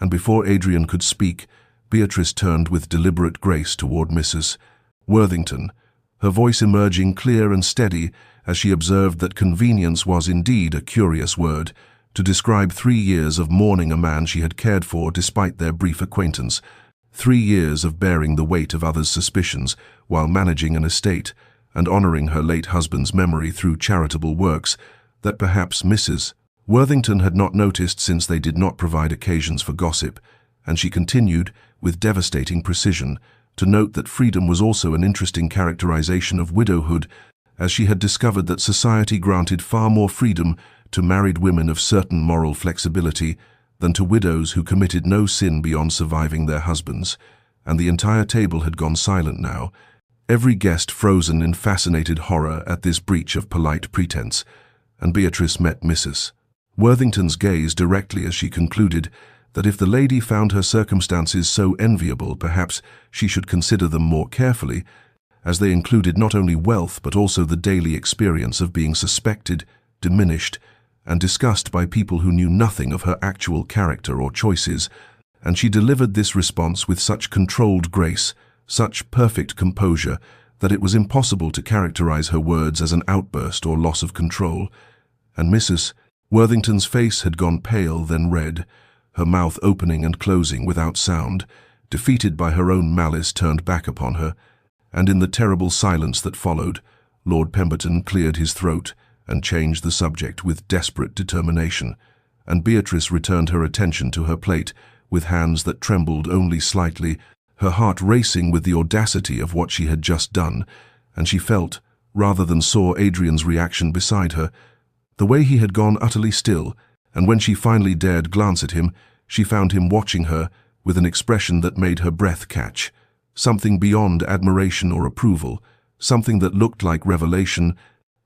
And before Adrian could speak, Beatrice turned with deliberate grace toward Mrs. Worthington, her voice emerging clear and steady as she observed that convenience was indeed a curious word to describe 3 years of mourning a man she had cared for despite their brief acquaintance, 3 years of bearing the weight of others' suspicions while managing an estate and honoring her late husband's memory through charitable works that perhaps Mrs. Worthington had not noticed since they did not provide occasions for gossip, and she continued, with devastating precision, to note that freedom was also an interesting characterization of widowhood, as she had discovered that society granted far more freedom to married women of certain moral flexibility than to widows who committed no sin beyond surviving their husbands, and the entire table had gone silent now, every guest frozen in fascinated horror at this breach of polite pretense, and Beatrice met Mrs. Worthington's gaze directly as she concluded that if the lady found her circumstances so enviable, perhaps she should consider them more carefully, as they included not only wealth but also the daily experience of being suspected, diminished, and discussed by people who knew nothing of her actual character or choices, and she delivered this response with such controlled grace, such perfect composure, that it was impossible to characterize her words as an outburst or loss of control. And Mrs. Worthington's face had gone pale, then red, her mouth opening and closing without sound, defeated by her own malice turned back upon her, and in the terrible silence that followed, Lord Pemberton cleared his throat and changed the subject with desperate determination, and Beatrice returned her attention to her plate with hands that trembled only slightly, her heart racing with the audacity of what she had just done, and she felt, rather than saw, Adrian's reaction beside her, the way he had gone utterly still, and when she finally dared glance at him, she found him watching her with an expression that made her breath catch, something beyond admiration or approval, something that looked like revelation,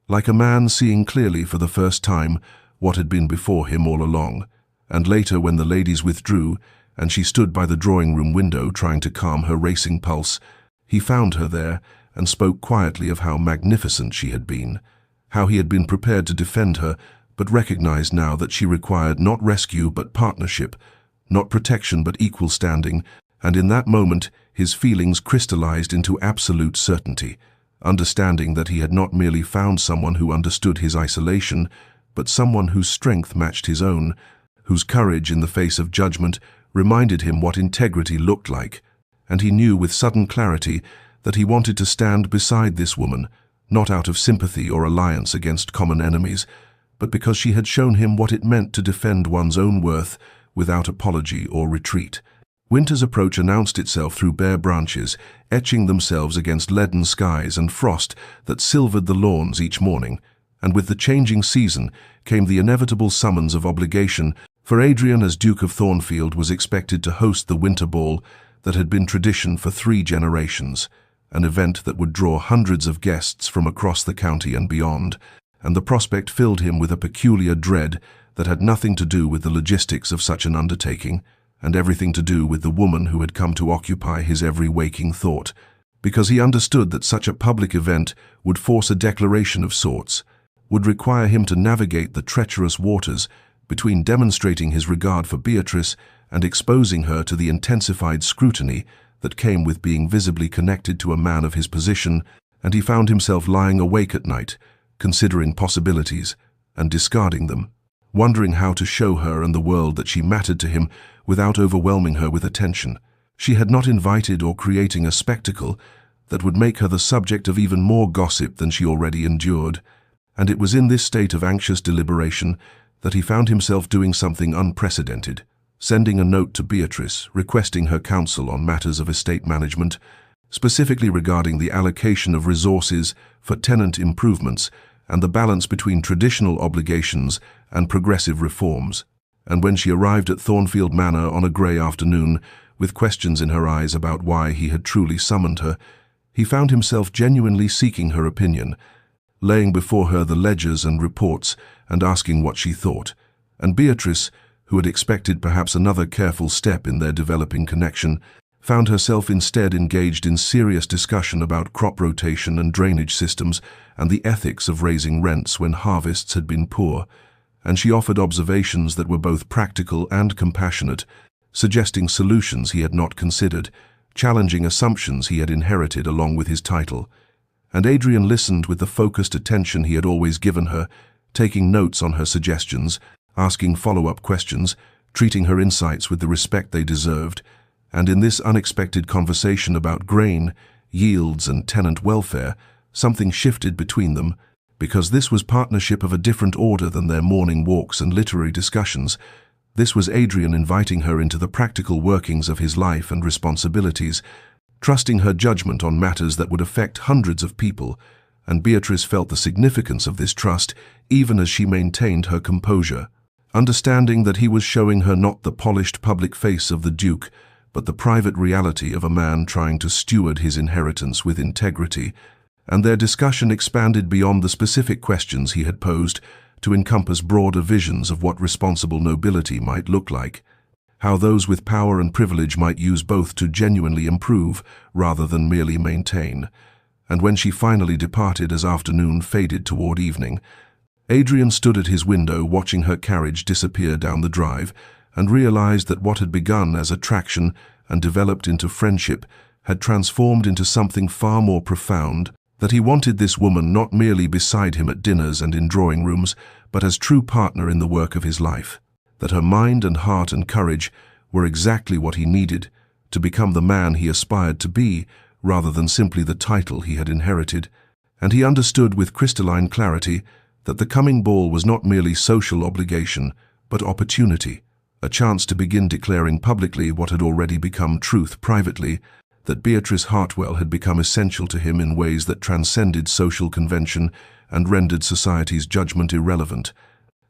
like a man seeing clearly for the first time what had been before him all along. And later, when the ladies withdrew, and she stood by the drawing-room window trying to calm her racing pulse, he found her there and spoke quietly of how magnificent she had been, how he had been prepared to defend her, but recognized now that she required not rescue but partnership, not protection but equal standing, and in that moment his feelings crystallized into absolute certainty, understanding that he had not merely found someone who understood his isolation, but someone whose strength matched his own, whose courage in the face of judgment reminded him what integrity looked like, and he knew with sudden clarity that he wanted to stand beside this woman, not out of sympathy or alliance against common enemies, but because she had shown him what it meant to defend one's own worth without apology or retreat. Winter's approach announced itself through bare branches, etching themselves against leaden skies and frost that silvered the lawns each morning, and with the changing season came the inevitable summons of obligation, for Adrian as Duke of Thornfield was expected to host the winter ball that had been tradition for 3 generations, an event that would draw hundreds of guests from across the county and beyond, and the prospect filled him with a peculiar dread that had nothing to do with the logistics of such an undertaking, and everything to do with the woman who had come to occupy his every waking thought, because he understood that such a public event would force a declaration of sorts, would require him to navigate the treacherous waters between demonstrating his regard for Beatrice and exposing her to the intensified scrutiny that came with being visibly connected to a man of his position, and he found himself lying awake at night, considering possibilities and discarding them, wondering how to show her and the world that she mattered to him without overwhelming her with attention. She had not invited or creating a spectacle that would make her the subject of even more gossip than she already endured, and it was in this state of anxious deliberation that he found himself doing something unprecedented, sending a note to Beatrice requesting her counsel on matters of estate management, specifically regarding the allocation of resources for tenant improvements and the balance between traditional obligations and progressive reforms. And when she arrived at Thornfield Manor on a grey afternoon, with questions in her eyes about why he had truly summoned her, he found himself genuinely seeking her opinion, laying before her the ledgers and reports and asking what she thought. And Beatrice, who had expected perhaps another careful step in their developing connection, found herself instead engaged in serious discussion about crop rotation and drainage systems and the ethics of raising rents when harvests had been poor, and she offered observations that were both practical and compassionate, suggesting solutions he had not considered, challenging assumptions he had inherited along with his title. And Adrian listened with the focused attention he had always given her, taking notes on her suggestions, asking follow-up questions, treating her insights with the respect they deserved, and in this unexpected conversation about grain, yields, and tenant welfare, something shifted between them, because this was partnership of a different order than their morning walks and literary discussions. This was Adrian inviting her into the practical workings of his life and responsibilities, trusting her judgment on matters that would affect hundreds of people, and Beatrice felt the significance of this trust even as she maintained her composure, understanding that he was showing her not the polished public face of the Duke, but the private reality of a man trying to steward his inheritance with integrity, and their discussion expanded beyond the specific questions he had posed to encompass broader visions of what responsible nobility might look like, how those with power and privilege might use both to genuinely improve rather than merely maintain. And when she finally departed as afternoon faded toward evening, Adrian stood at his window watching her carriage disappear down the drive and realized that what had begun as attraction and developed into friendship had transformed into something far more profound, that he wanted this woman not merely beside him at dinners and in drawing rooms, but as true partner in the work of his life, that her mind and heart and courage were exactly what he needed to become the man he aspired to be, rather than simply the title he had inherited. And he understood with crystalline clarity that the coming ball was not merely social obligation, but opportunity, a chance to begin declaring publicly what had already become truth privately, that Beatrice Hartwell had become essential to him in ways that transcended social convention and rendered society's judgment irrelevant.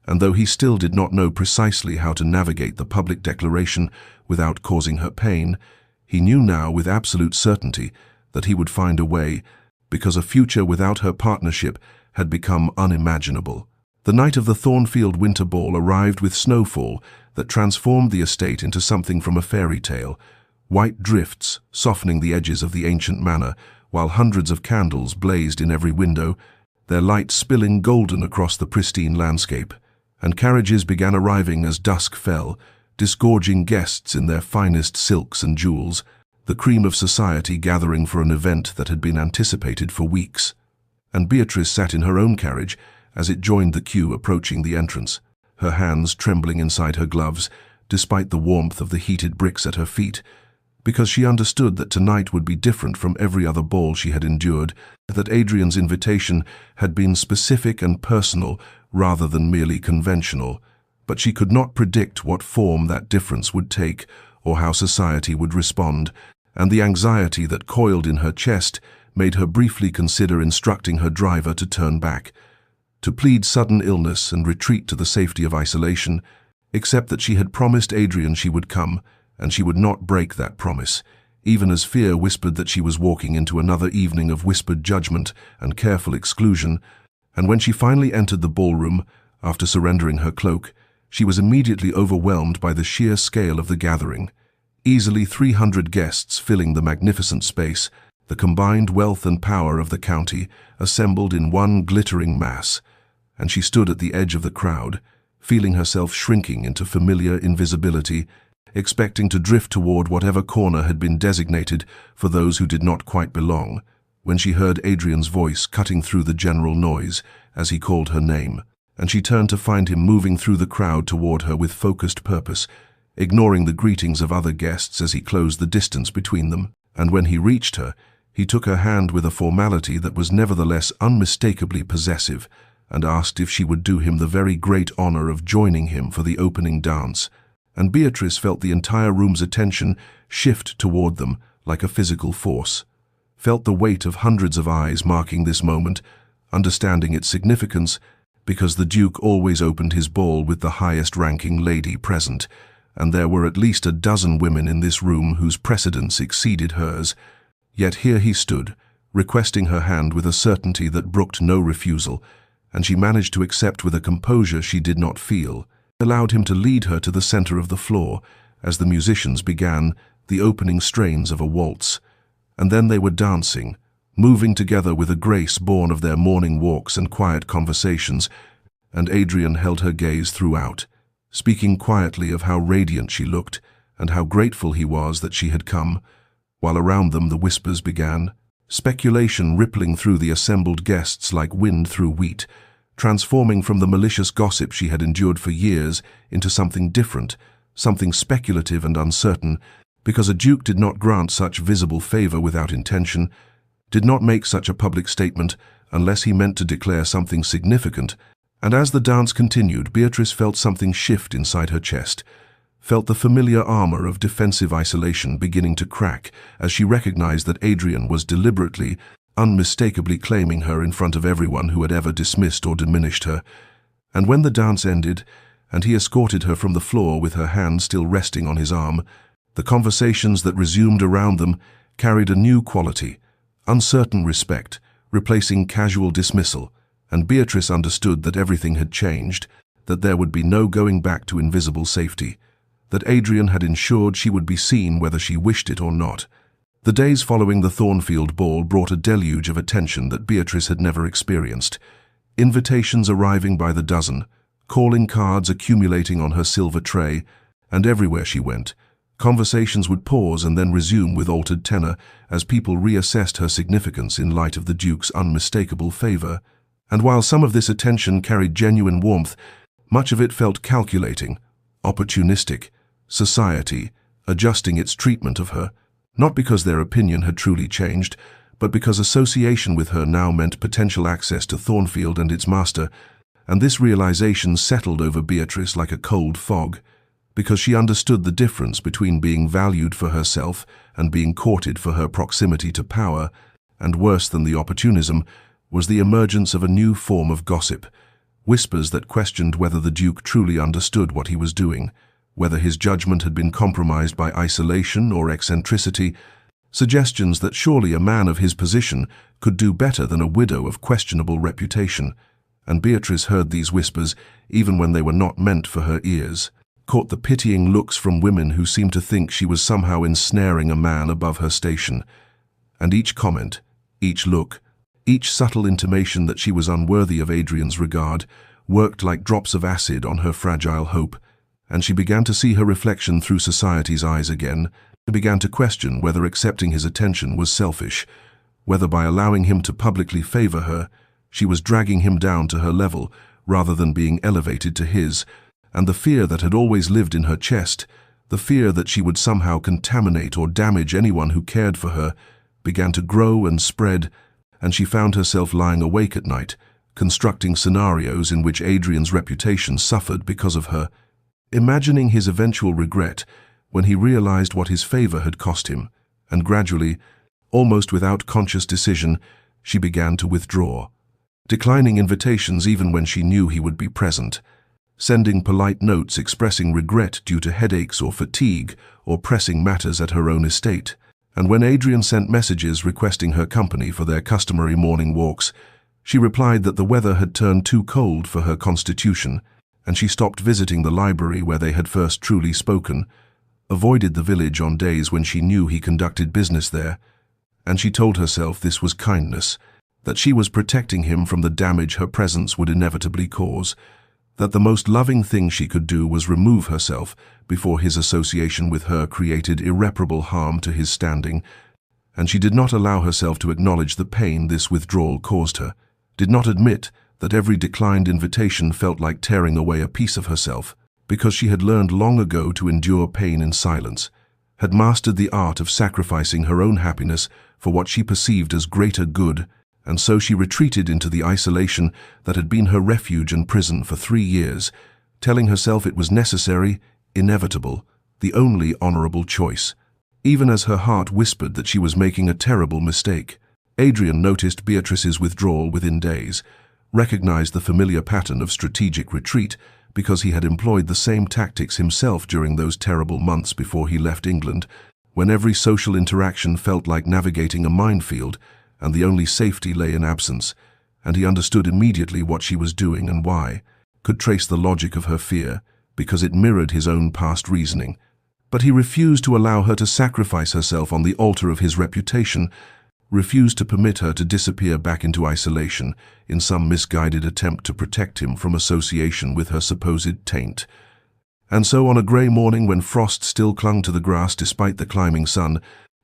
And though he still did not know precisely how to navigate the public declaration without causing her pain, he knew now with absolute certainty that he would find a way, because a future without her partnership had become unimaginable. The night of the Thornfield Winter Ball arrived with snowfall that transformed the estate into something from a fairy tale, white drifts softening the edges of the ancient manor, while hundreds of candles blazed in every window, their light spilling golden across the pristine landscape, and carriages began arriving as dusk fell, disgorging guests in their finest silks and jewels, the cream of society gathering for an event that had been anticipated for weeks. And Beatrice sat in her own carriage as it joined the queue approaching the entrance, her hands trembling inside her gloves, despite the warmth of the heated bricks at her feet, because she understood that tonight would be different from every other ball she had endured, that Adrian's invitation had been specific and personal rather than merely conventional, but she could not predict what form that difference would take or how society would respond, and the anxiety that coiled in her chest made her briefly consider instructing her driver to turn back, to plead sudden illness and retreat to the safety of isolation, except that she had promised Adrian she would come, and she would not break that promise, even as fear whispered that she was walking into another evening of whispered judgment and careful exclusion. And when she finally entered the ballroom, after surrendering her cloak, she was immediately overwhelmed by the sheer scale of the gathering. Easily 300 guests filling the magnificent space, the combined wealth and power of the county assembled in one glittering mass, and she stood at the edge of the crowd, feeling herself shrinking into familiar invisibility, expecting to drift toward whatever corner had been designated for those who did not quite belong, when she heard Adrian's voice cutting through the general noise as he called her name, and she turned to find him moving through the crowd toward her with focused purpose, ignoring the greetings of other guests as he closed the distance between them. And when he reached her, he took her hand with a formality that was nevertheless unmistakably possessive, and asked if she would do him the very great honor of joining him for the opening dance. And Beatrice felt the entire room's attention shift toward them like a physical force, felt the weight of hundreds of eyes marking this moment, understanding its significance, because the Duke always opened his ball with the highest-ranking lady present, and there were at least a dozen women in this room whose precedence exceeded hers. Yet here he stood, requesting her hand with a certainty that brooked no refusal, and she managed to accept with a composure she did not feel, allowed him to lead her to the center of the floor as the musicians began the opening strains of a waltz, and then they were dancing, moving together with a grace born of their morning walks and quiet conversations, and Adrian held her gaze throughout, speaking quietly of how radiant she looked and how grateful he was that she had come, while around them the whispers began, speculation rippling through the assembled guests like wind through wheat, transforming from the malicious gossip she had endured for years into something different, something speculative and uncertain, because a duke did not grant such visible favor without intention, did not make such a public statement unless he meant to declare something significant. And as the dance continued, Beatrice felt something shift inside her chest, felt the familiar armor of defensive isolation beginning to crack as she recognized that Adrian was deliberately, unmistakably claiming her in front of everyone who had ever dismissed or diminished her. And when the dance ended, and he escorted her from the floor with her hand still resting on his arm, The conversations that resumed around them carried a new quality, uncertain respect, replacing casual dismissal, and Beatrice understood that everything had changed, that there would be no going back to invisible safety, that Adrian had ensured she would be seen whether she wished it or not. The days following the Thornfield ball brought a deluge of attention that Beatrice had never experienced. Invitations arriving by the dozen, calling cards accumulating on her silver tray, and everywhere she went, conversations would pause and then resume with altered tenor as people reassessed her significance in light of the Duke's unmistakable favor. And while some of this attention carried genuine warmth, much of it felt calculating, opportunistic, society adjusting its treatment of her, not because their opinion had truly changed, but because association with her now meant potential access to Thornfield and its master, and this realization settled over Beatrice like a cold fog, because she understood the difference between being valued for herself and being courted for her proximity to power, and worse than the opportunism was the emergence of a new form of gossip, whispers that questioned whether the Duke truly understood what he was doing, whether his judgment had been compromised by isolation or eccentricity, suggestions that surely a man of his position could do better than a widow of questionable reputation. And Beatrice heard these whispers even when they were not meant for her ears, caught the pitying looks from women who seemed to think she was somehow ensnaring a man above her station. And each comment, each look, each subtle intimation that she was unworthy of Adrian's regard worked like drops of acid on her fragile hope, and she began to see her reflection through society's eyes again, and began to question whether accepting his attention was selfish, whether by allowing him to publicly favor her, she was dragging him down to her level rather than being elevated to his, and the fear that had always lived in her chest, the fear that she would somehow contaminate or damage anyone who cared for her, began to grow and spread, and she found herself lying awake at night, constructing scenarios in which Adrian's reputation suffered because of her, imagining his eventual regret when he realized what his favor had cost him, and gradually, almost without conscious decision, she began to withdraw, declining invitations even when she knew he would be present, sending polite notes expressing regret due to headaches or fatigue or pressing matters at her own estate. And when Adrian sent messages requesting her company for their customary morning walks, she replied that the weather had turned too cold for her constitution, and she stopped visiting the library where they had first truly spoken, avoided the village on days when she knew he conducted business there, and she told herself this was kindness, that she was protecting him from the damage her presence would inevitably cause, that the most loving thing she could do was remove herself before his association with her created irreparable harm to his standing, and she did not allow herself to acknowledge the pain this withdrawal caused her, did not admit that every declined invitation felt like tearing away a piece of herself, because she had learned long ago to endure pain in silence, had mastered the art of sacrificing her own happiness for what she perceived as greater good, and so she retreated into the isolation that had been her refuge and prison for 3 years, telling herself it was necessary, inevitable, the only honorable choice, even as her heart whispered that she was making a terrible mistake. Adrian noticed Beatrice's withdrawal within days, recognized the familiar pattern of strategic retreat because he had employed the same tactics himself during those terrible months before he left England, when every social interaction felt like navigating a minefield and the only safety lay in absence, and he understood immediately what she was doing and why, could trace the logic of her fear, because it mirrored his own past reasoning. But he refused to allow her to sacrifice herself on the altar of his reputation, refused to permit her to disappear back into isolation in some misguided attempt to protect him from association with her supposed taint. And so on a grey morning when frost still clung to the grass despite the climbing sun,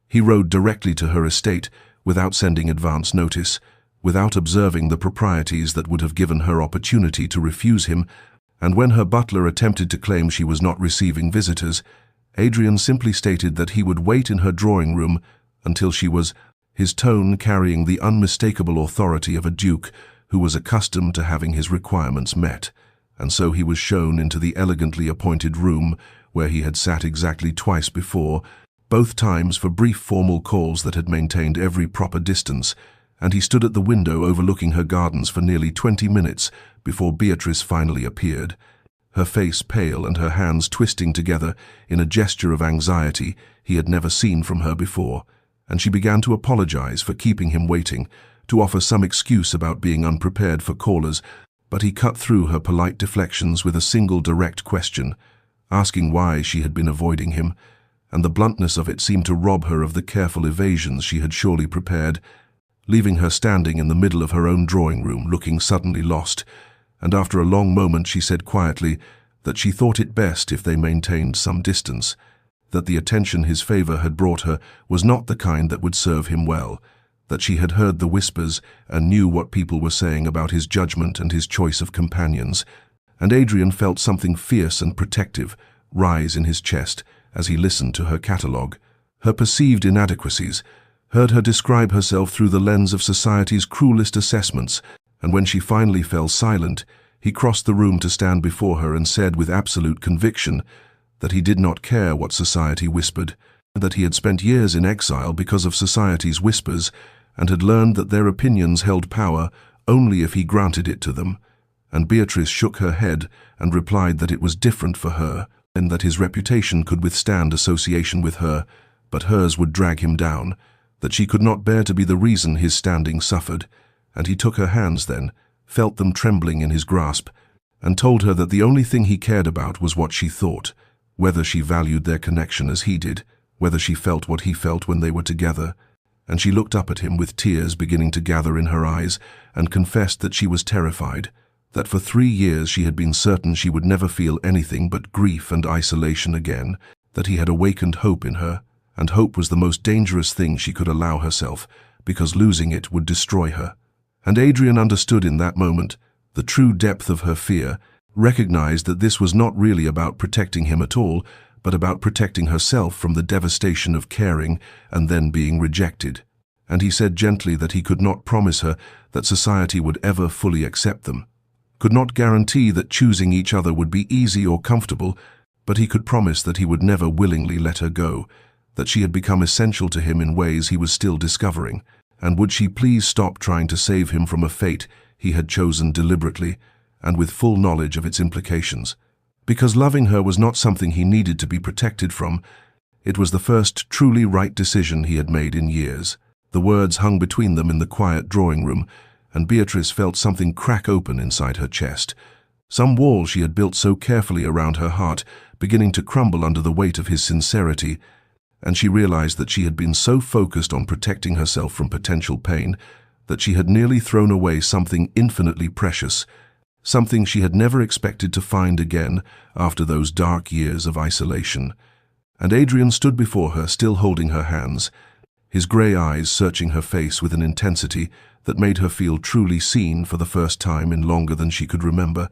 he rode directly to her estate without sending advance notice, without observing the proprieties that would have given her opportunity to refuse him, and when her butler attempted to claim she was not receiving visitors, Adrian simply stated that he would wait in her drawing room until she was, his tone carrying the unmistakable authority of a duke who was accustomed to having his requirements met, and so he was shown into the elegantly appointed room where he had sat exactly twice before, both times for brief formal calls that had maintained every proper distance, and he stood at the window overlooking her gardens for nearly 20 minutes before Beatrice finally appeared. her face pale and her hands twisting together in a gesture of anxiety he had never seen from her before, and she began to apologize for keeping him waiting, to offer some excuse about being unprepared for callers, but he cut through her polite deflections with a single direct question, asking why she had been avoiding him, and the bluntness of it seemed to rob her of the careful evasions she had surely prepared, leaving her standing in the middle of her own drawing room, looking suddenly lost, and after a long moment she said quietly that she thought it best if they maintained some distance, that the attention his favor had brought her was not the kind that would serve him well, that she had heard the whispers and knew what people were saying about his judgment and his choice of companions, and Adrian felt something fierce and protective rise in his chest as he listened to her catalogue, her perceived inadequacies, heard her describe herself through the lens of society's cruelest assessments, and when she finally fell silent, he crossed the room to stand before her and said with absolute conviction that he did not care what society whispered, that he had spent years in exile because of society's whispers, and had learned that their opinions held power only if he granted it to them, and Beatrice shook her head and replied that it was different for her, and that his reputation could withstand association with her, but hers would drag him down, that she could not bear to be the reason his standing suffered, and he took her hands then, felt them trembling in his grasp, and told her that the only thing he cared about was what she thought, whether she valued their connection as he did, whether she felt what he felt when they were together, and she looked up at him with tears beginning to gather in her eyes and confessed that she was terrified, that for 3 years she had been certain she would never feel anything but grief and isolation again, that he had awakened hope in her, and hope was the most dangerous thing she could allow herself, because losing it would destroy her. And Adrian understood in that moment the true depth of her fear, recognized that this was not really about protecting him at all, but about protecting herself from the devastation of caring and then being rejected. And he said gently that he could not promise her that society would ever fully accept them, could not guarantee that choosing each other would be easy or comfortable, but he could promise that he would never willingly let her go, that she had become essential to him in ways he was still discovering, and would she please stop trying to save him from a fate he had chosen deliberately and with full knowledge of its implications. Because loving her was not something he needed to be protected from, it was the first truly right decision he had made in years. The words hung between them in the quiet drawing room, and Beatrice felt something crack open inside her chest. Some wall she had built so carefully around her heart beginning to crumble under the weight of his sincerity, and she realized that she had been so focused on protecting herself from potential pain that she had nearly thrown away something infinitely precious, something she had never expected to find again after those dark years of isolation. And Adrian stood before her, still holding her hands, his grey eyes searching her face with an intensity that made her feel truly seen for the first time in longer than she could remember,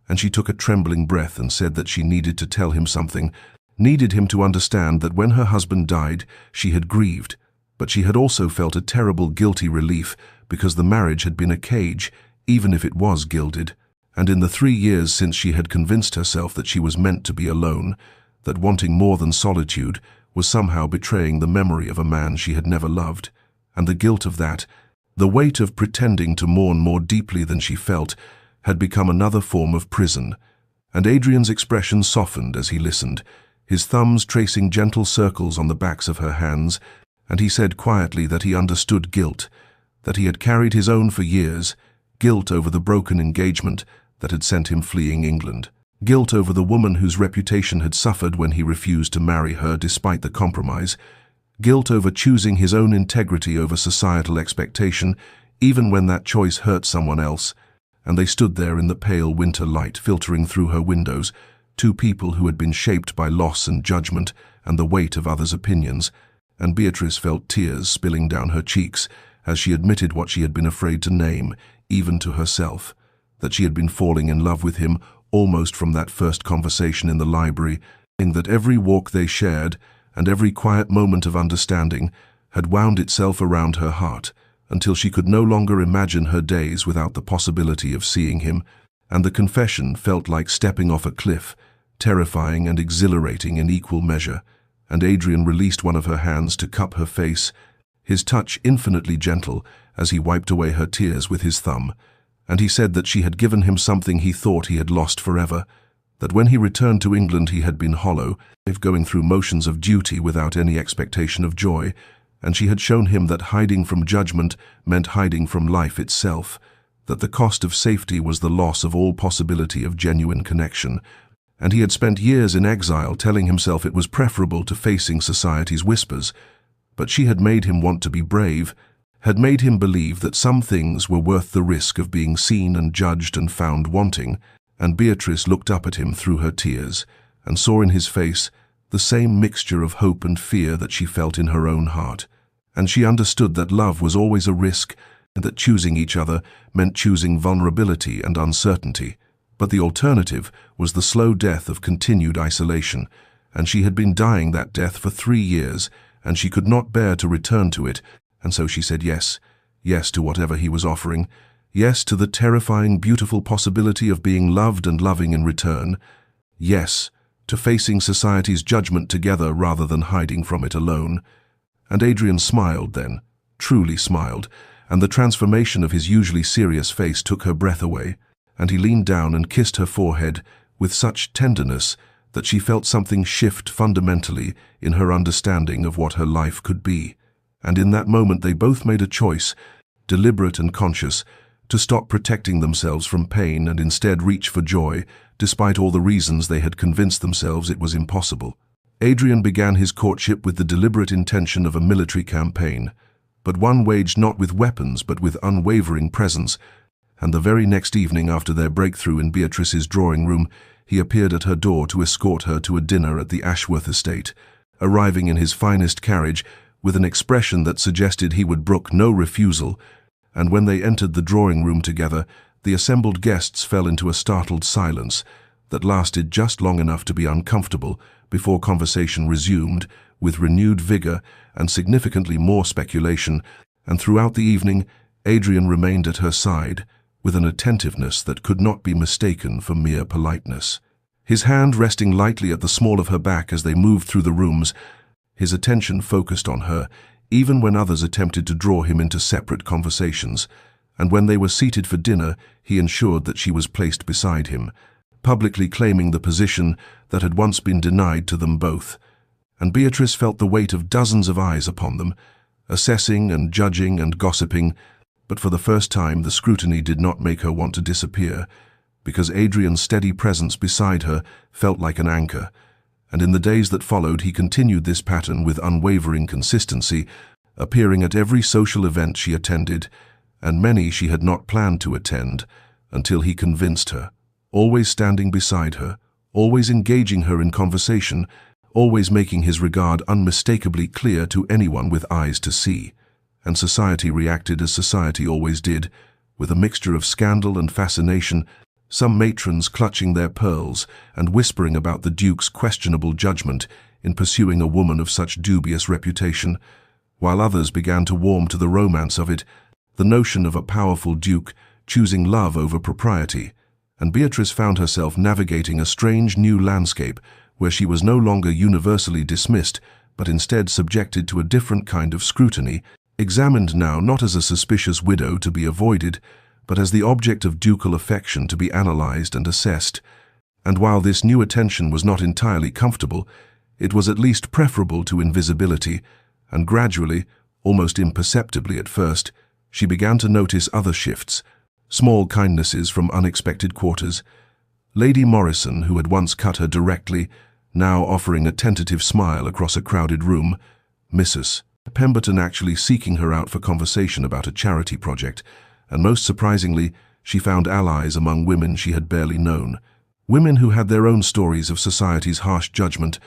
and she took a trembling breath and said that she needed to tell him something, needed him to understand that when her husband died, she had grieved, but she had also felt a terrible guilty relief because the marriage had been a cage, even if it was gilded. And in the 3 years since she had convinced herself that she was meant to be alone, that wanting more than solitude was somehow betraying the memory of a man she had never loved, and the guilt of that, the weight of pretending to mourn more deeply than she felt, had become another form of prison. And Adrian's expression softened as he listened, his thumbs tracing gentle circles on the backs of her hands, and he said quietly that he understood guilt, that he had carried his own for years, guilt over the broken engagement that had sent him fleeing England, guilt over the woman whose reputation had suffered when he refused to marry her despite the compromise, guilt over choosing his own integrity over societal expectation, even when that choice hurt someone else. And they stood there in the pale winter light filtering through her windows, 2 people who had been shaped by loss and judgment and the weight of others' opinions, and Beatrice felt tears spilling down her cheeks as she admitted what she had been afraid to name, even to herself, that she had been falling in love with him almost from that first conversation in the library, and that every walk they shared and every quiet moment of understanding had wound itself around her heart until she could no longer imagine her days without the possibility of seeing him, and the confession felt like stepping off a cliff, terrifying and exhilarating in equal measure, and Adrian released one of her hands to cup her face, his touch infinitely gentle as he wiped away her tears with his thumb, and he said that she had given him something he thought he had lost forever, that when he returned to England he had been hollow, going through motions of duty without any expectation of joy, and she had shown him that hiding from judgment meant hiding from life itself, that the cost of safety was the loss of all possibility of genuine connection, and he had spent years in exile telling himself it was preferable to facing society's whispers. But she had made him want to be brave, had made him believe that some things were worth the risk of being seen and judged and found wanting, and Beatrice looked up at him through her tears, and saw in his face the same mixture of hope and fear that she felt in her own heart. And she understood that love was always a risk, and that choosing each other meant choosing vulnerability and uncertainty. But the alternative was the slow death of continued isolation, and she had been dying that death for 3 years, and she could not bear to return to it, and so she said yes, yes to whatever he was offering, yes to the terrifying, beautiful possibility of being loved and loving in return, yes to facing society's judgment together rather than hiding from it alone. And Adrian smiled then, truly smiled, and the transformation of his usually serious face took her breath away, and he leaned down and kissed her forehead with such tenderness that she felt something shift fundamentally in her understanding of what her life could be. And in that moment they both made a choice, deliberate and conscious, to stop protecting themselves from pain and instead reach for joy, despite all the reasons they had convinced themselves it was impossible. Adrian began his courtship with the deliberate intention of a military campaign, but one waged not with weapons but with unwavering presence, and the very next evening after their breakthrough in Beatrice's drawing-room, he appeared at her door to escort her to a dinner at the Ashworth estate, arriving in his finest carriage with an expression that suggested he would brook no refusal, and when they entered the drawing-room together, the assembled guests fell into a startled silence that lasted just long enough to be uncomfortable before conversation resumed with renewed vigor and significantly more speculation, and throughout the evening Adrian remained at her side with an attentiveness that could not be mistaken for mere politeness. His hand resting lightly at the small of her back as they moved through the rooms, his attention focused on her, even when others attempted to draw him into separate conversations, and when they were seated for dinner, he ensured that she was placed beside him, publicly claiming the position that had once been denied to them both. And Beatrice felt the weight of dozens of eyes upon them, assessing and judging and gossiping, but for the first time the scrutiny did not make her want to disappear, because Adrian's steady presence beside her felt like an anchor, and in the days that followed he continued this pattern with unwavering consistency, appearing at every social event she attended, and many she had not planned to attend, until he convinced her, always standing beside her, always engaging her in conversation, always making his regard unmistakably clear to anyone with eyes to see. And society reacted as society always did, with a mixture of scandal and fascination, some matrons clutching their pearls and whispering about the Duke's questionable judgment in pursuing a woman of such dubious reputation, while others began to warm to the romance of it, the notion of a powerful Duke choosing love over propriety, and Beatrice found herself navigating a strange new landscape where she was no longer universally dismissed, but instead subjected to a different kind of scrutiny, examined now not as a suspicious widow to be avoided, but as the object of ducal affection to be analyzed and assessed. And while this new attention was not entirely comfortable, it was at least preferable to invisibility, and gradually, almost imperceptibly at first, she began to notice other shifts, small kindnesses from unexpected quarters. Lady Morrison, who had once cut her directly, now offering a tentative smile across a crowded room, Mrs. Pemberton actually seeking her out for conversation about a charity project, and most surprisingly, she found allies among women she had barely known, women who had their own stories of society's harsh judgment,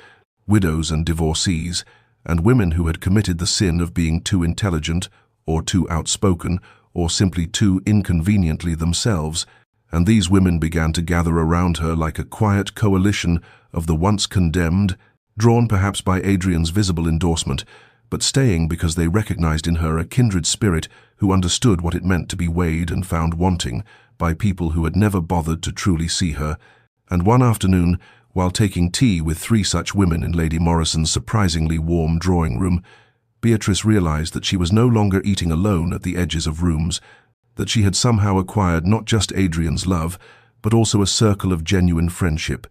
widows and divorcees, and women who had committed the sin of being too intelligent, or too outspoken, or simply too inconveniently themselves, and these women began to gather around her like a quiet coalition of the once condemned, drawn perhaps by Adrian's visible endorsement, but staying because they recognized in her a kindred spirit who understood what it meant to be weighed and found wanting by people who had never bothered to truly see her. And one afternoon, while taking tea with 3 such women in Lady Morrison's surprisingly warm drawing-room, Beatrice realized that she was no longer eating alone at the edges of rooms, that she had somehow acquired not just Adrian's love, but also a circle of genuine friendship,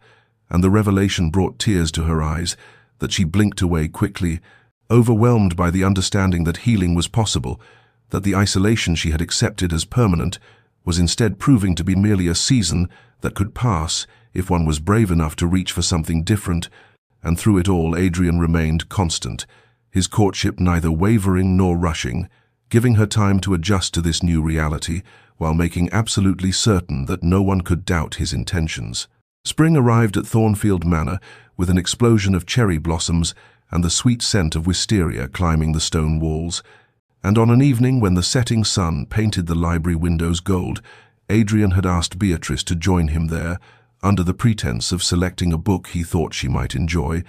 and the revelation brought tears to her eyes that she blinked away quickly, overwhelmed by the understanding that healing was possible, that the isolation she had accepted as permanent was instead proving to be merely a season that could pass if one was brave enough to reach for something different. And through it all, Adrian remained constant, his courtship neither wavering nor rushing, giving her time to adjust to this new reality, while making absolutely certain that no one could doubt his intentions. Spring arrived at Thornfield Manor with an explosion of cherry blossoms and the sweet scent of wisteria climbing the stone walls. And on an evening when the setting sun painted the library windows gold, Adrian had asked Beatrice to join him there, under the pretense of selecting a book he thought she might enjoy,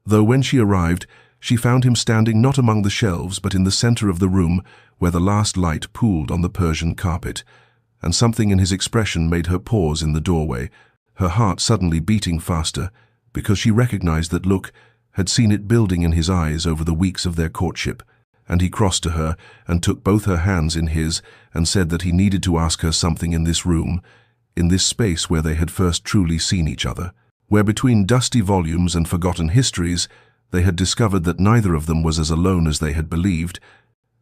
though when she arrived, she found him standing not among the shelves but in the center of the room where the last light pooled on the Persian carpet, and something in his expression made her pause in the doorway, her heart suddenly beating faster, because she recognized that look, had seen it building in his eyes over the weeks of their courtship, and he crossed to her and took both her hands in his and said that he needed to ask her something in this room, in this space where they had first truly seen each other, where between dusty volumes and forgotten histories they had discovered that neither of them was as alone as they had believed,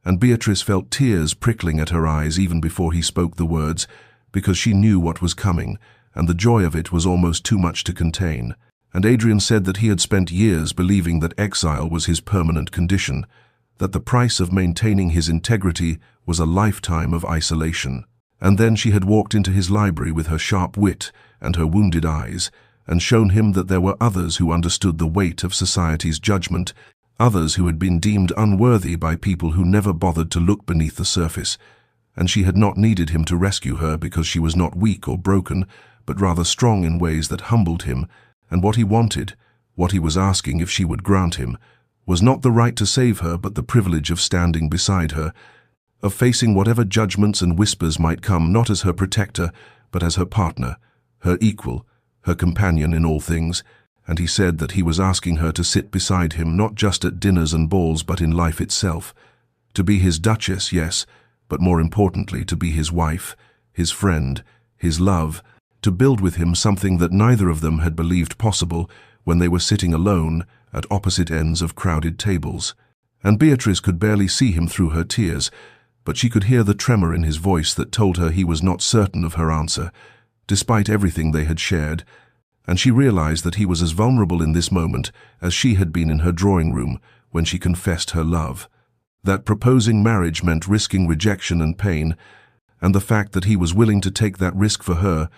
and Beatrice felt tears prickling at her eyes even before he spoke the words, because she knew what was coming, and the joy of it was almost too much to contain. And Adrian said that he had spent years believing that exile was his permanent condition, that the price of maintaining his integrity was a lifetime of isolation. And then she had walked into his library with her sharp wit and her wounded eyes, and shown him that there were others who understood the weight of society's judgment, others who had been deemed unworthy by people who never bothered to look beneath the surface, and she had not needed him to rescue her because she was not weak or broken, but rather strong in ways that humbled him, and what he wanted, what he was asking if she would grant him, was not the right to save her but the privilege of standing beside her, of facing whatever judgments and whispers might come not as her protector, but as her partner, her equal, her companion in all things, and he said that he was asking her to sit beside him not just at dinners and balls but in life itself, to be his duchess, yes, but more importantly to be his wife, his friend, his love, to build with him something that neither of them had believed possible when they were sitting alone at opposite ends of crowded tables. And Beatrice could barely see him through her tears, but she could hear the tremor in his voice that told her he was not certain of her answer, despite everything they had shared, and she realized that he was as vulnerable in this moment as she had been in her drawing room when she confessed her love, that proposing marriage meant risking rejection and pain, and the fact that he was willing to take that risk for her,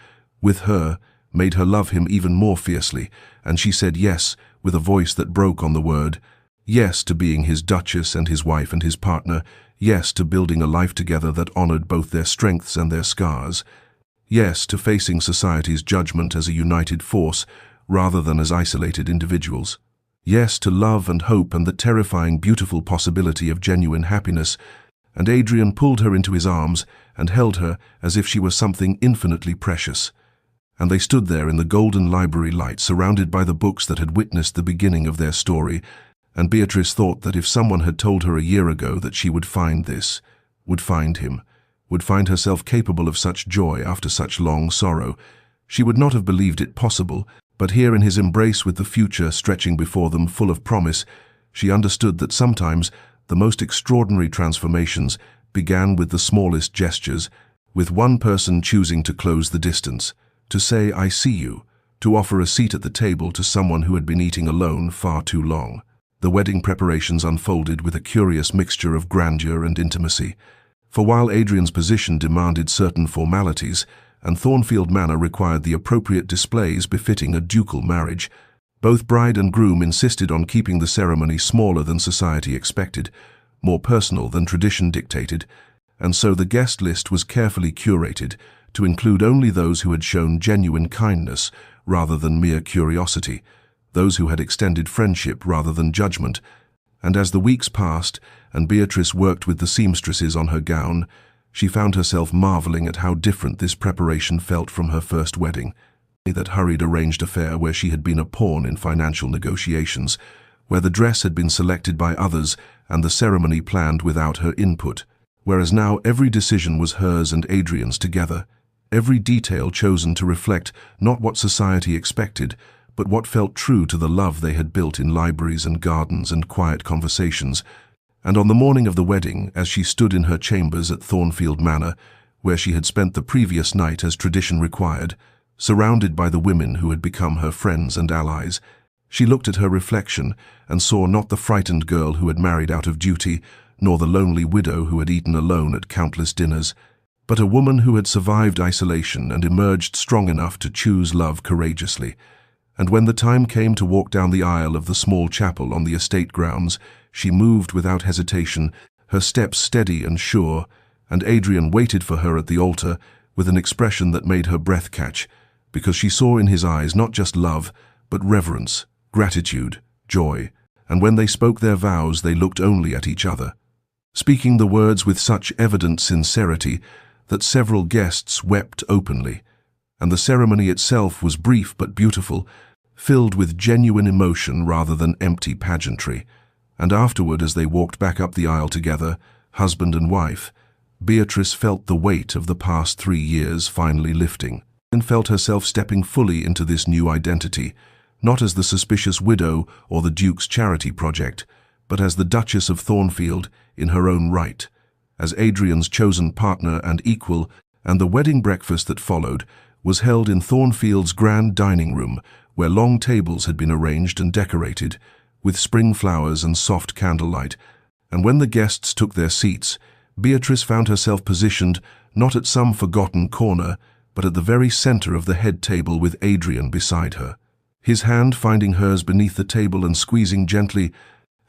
with her, made her love him even more fiercely, and she said yes with a voice that broke on the word, yes to being his duchess and his wife and his partner, yes to building a life together that honored both their strengths and their scars, yes to facing society's judgment as a united force rather than as isolated individuals, yes to love and hope and the terrifying, beautiful possibility of genuine happiness. And Adrian pulled her into his arms and held her as if she were something infinitely precious. And they stood there in the golden library light, surrounded by the books that had witnessed the beginning of their story, and Beatrice thought that if someone had told her a year ago that she would find this, would find him, would find herself capable of such joy after such long sorrow, she would not have believed it possible, but here in his embrace with the future stretching before them full of promise, she understood that sometimes the most extraordinary transformations began with the smallest gestures, with one person choosing to close the distance, to say, "I see you," to offer a seat at the table to someone who had been eating alone far too long. The wedding preparations unfolded with a curious mixture of grandeur and intimacy, for while Adrian's position demanded certain formalities, and Thornfield Manor required the appropriate displays befitting a ducal marriage, both bride and groom insisted on keeping the ceremony smaller than society expected, more personal than tradition dictated, and so the guest list was carefully curated to include only those who had shown genuine kindness rather than mere curiosity, those who had extended friendship rather than judgment. And as the weeks passed and Beatrice worked with the seamstresses on her gown, she found herself marveling at how different this preparation felt from her first wedding, that hurried arranged affair where she had been a pawn in financial negotiations, where the dress had been selected by others and the ceremony planned without her input, whereas now every decision was hers and Adrian's together. every detail chosen to reflect not what society expected, but what felt true to the love they had built in libraries and gardens and quiet conversations. And on the morning of the wedding, as she stood in her chambers at Thornfield Manor, where she had spent the previous night as tradition required, surrounded by the women who had become her friends and allies, she looked at her reflection and saw not the frightened girl who had married out of duty, nor the lonely widow who had eaten alone at countless dinners, but a woman who had survived isolation and emerged strong enough to choose love courageously. And when the time came to walk down the aisle of the small chapel on the estate grounds, she moved without hesitation, her steps steady and sure, and Adrian waited for her at the altar with an expression that made her breath catch, because she saw in his eyes not just love, but reverence, gratitude, joy, and when they spoke their vows they looked only at each other, speaking the words with such evident sincerity that several guests wept openly, and the ceremony itself was brief but beautiful, filled with genuine emotion rather than empty pageantry. And afterward, as they walked back up the aisle together, husband and wife, Beatrice felt the weight of the past 3 years finally lifting, and felt herself stepping fully into this new identity, not as the suspicious widow or the Duke's charity project, but as the Duchess of Thornfield in her own right, as Adrian's chosen partner and equal, and the wedding breakfast that followed was held in Thornfield's grand dining room, where long tables had been arranged and decorated, with spring flowers and soft candlelight, and when the guests took their seats, Beatrice found herself positioned not at some forgotten corner, but at the very center of the head table with Adrian beside her, his hand finding hers beneath the table and squeezing gently,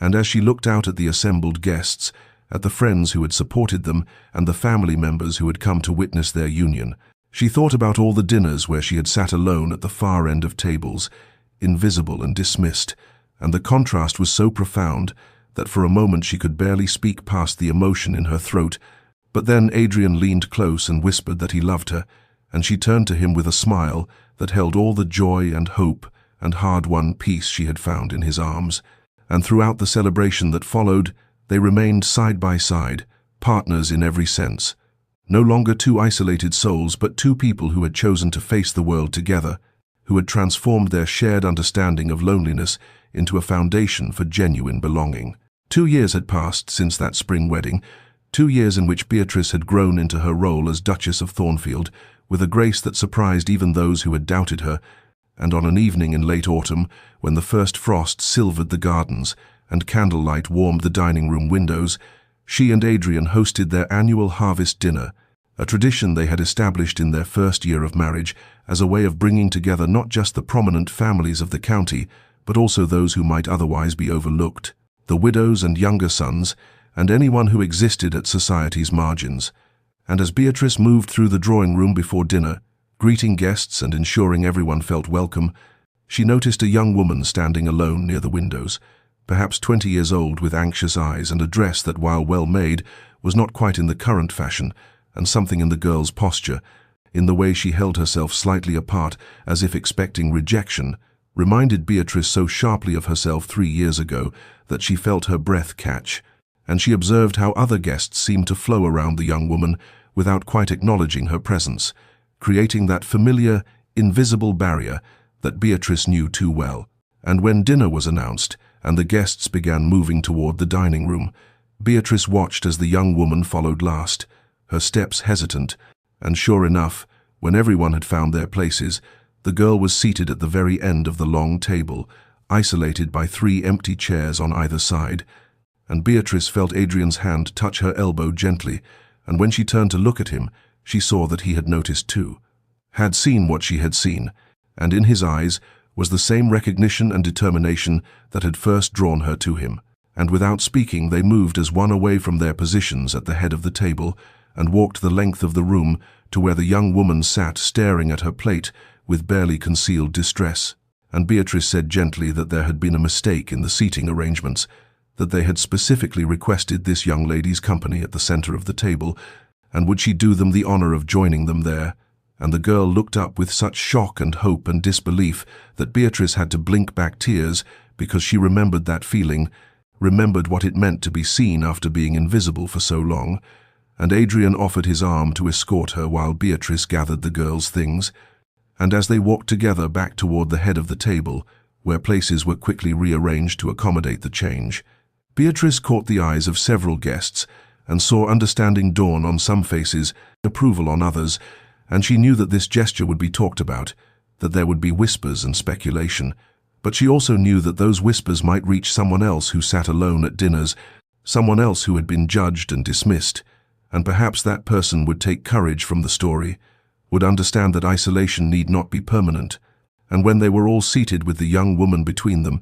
and as she looked out at the assembled guests, at the friends who had supported them and the family members who had come to witness their union, she thought about all the dinners where she had sat alone at the far end of tables, invisible and dismissed, and the contrast was so profound that for a moment she could barely speak past the emotion in her throat. But then Adrian leaned close and whispered that he loved her, and she turned to him with a smile that held all the joy and hope and hard-won peace she had found in his arms. And throughout the celebration that followed, they remained side by side, partners in every sense. No longer two isolated souls, but two people who had chosen to face the world together, who had transformed their shared understanding of loneliness into a foundation for genuine belonging. 2 years had passed since that spring wedding, 2 years in which Beatrice had grown into her role as Duchess of Thornfield, with a grace that surprised even those who had doubted her, and on an evening in late autumn, when the first frost silvered the gardens and candlelight warmed the dining room windows, she and Adrian hosted their annual harvest dinner, a tradition they had established in their first year of marriage as a way of bringing together not just the prominent families of the county, but also those who might otherwise be overlooked, the widows and younger sons, and anyone who existed at society's margins. And as Beatrice moved through the drawing room before dinner, greeting guests and ensuring everyone felt welcome, she noticed a young woman standing alone near the windows, perhaps 20 years old, with anxious eyes and a dress that, while well made, was not quite in the current fashion, and something in the girl's posture, in the way she held herself slightly apart as if expecting rejection, reminded Beatrice so sharply of herself 3 years ago that she felt her breath catch, and she observed how other guests seemed to flow around the young woman without quite acknowledging her presence, creating that familiar, invisible barrier that Beatrice knew too well. And when dinner was announced and the guests began moving toward the dining room, Beatrice watched as the young woman followed last, her steps hesitant, and sure enough, when everyone had found their places, the girl was seated at the very end of the long table, isolated by 3 empty chairs on either side, and Beatrice felt Adrian's hand touch her elbow gently, and when she turned to look at him, she saw that he had noticed too, had seen what she had seen, and in his eyes was the same recognition and determination that had first drawn her to him. And without speaking, they moved as one away from their positions at the head of the table and walked the length of the room to where the young woman sat staring at her plate with barely concealed distress. And Beatrice said gently that there had been a mistake in the seating arrangements, that they had specifically requested this young lady's company at the center of the table, and would she do them the honor of joining them there? And the girl looked up with such shock and hope and disbelief that Beatrice had to blink back tears because she remembered that feeling, remembered what it meant to be seen after being invisible for so long. and Adrian offered his arm to escort her while Beatrice gathered the girls' things, and as they walked together back toward the head of the table, where places were quickly rearranged to accommodate the change, Beatrice caught the eyes of several guests and saw understanding dawn on some faces, approval on others, and she knew that this gesture would be talked about, that there would be whispers and speculation. But she also knew that those whispers might reach someone else who sat alone at dinners, someone else who had been judged and dismissed, and perhaps that person would take courage from the story, would understand that isolation need not be permanent. And when they were all seated with the young woman between them,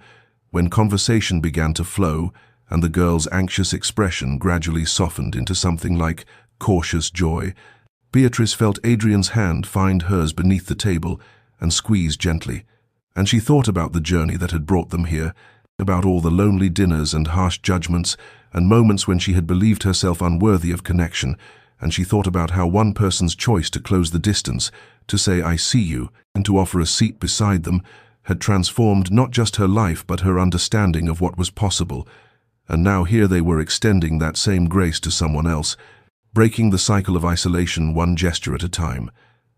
when conversation began to flow, and the girl's anxious expression gradually softened into something like cautious joy, Beatrice felt Adrian's hand find hers beneath the table and squeeze gently, and she thought about the journey that had brought them here, about all the lonely dinners and harsh judgments and moments when she had believed herself unworthy of connection, and she thought about how one person's choice to close the distance, to say "I see you," and to offer a seat beside them, had transformed not just her life but her understanding of what was possible. And now here they were extending that same grace to someone else, breaking the cycle of isolation one gesture at a time.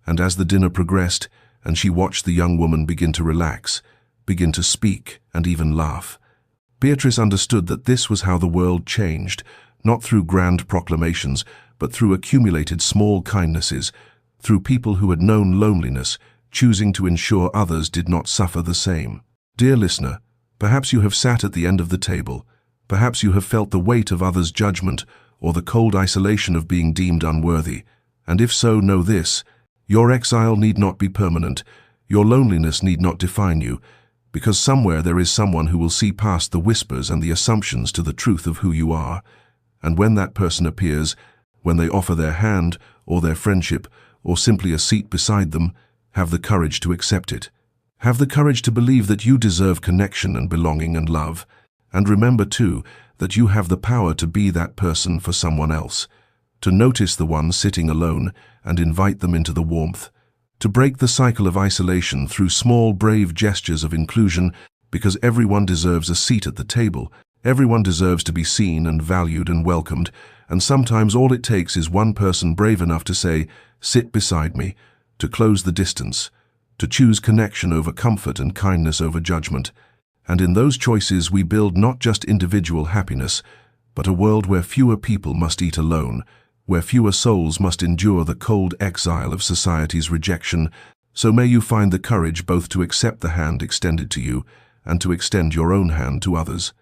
And as the dinner progressed, and she watched the young woman begin to relax, begin to speak, and even laugh, Beatrice understood that this was how the world changed, not through grand proclamations, but through accumulated small kindnesses, through people who had known loneliness, choosing to ensure others did not suffer the same. Dear listener, perhaps you have sat at the end of the table. Perhaps you have felt the weight of others' judgment or the cold isolation of being deemed unworthy. And if so, know this: your exile need not be permanent. Your loneliness need not define you, because somewhere there is someone who will see past the whispers and the assumptions to the truth of who you are. And when that person appears, when they offer their hand or their friendship or simply a seat beside them, have the courage to accept it. Have the courage to believe that you deserve connection and belonging and love. And remember, too, that you have the power to be that person for someone else, to notice the one sitting alone and invite them into the warmth, to break the cycle of isolation through small, brave gestures of inclusion, because everyone deserves a seat at the table. Everyone deserves to be seen and valued and welcomed, and sometimes all it takes is one person brave enough to say, "Sit beside me," to close the distance, to choose connection over comfort and kindness over judgment. And in those choices we build not just individual happiness, but a world where fewer people must eat alone, where fewer souls must endure the cold exile of society's rejection. So may you find the courage both to accept the hand extended to you and to extend your own hand to others.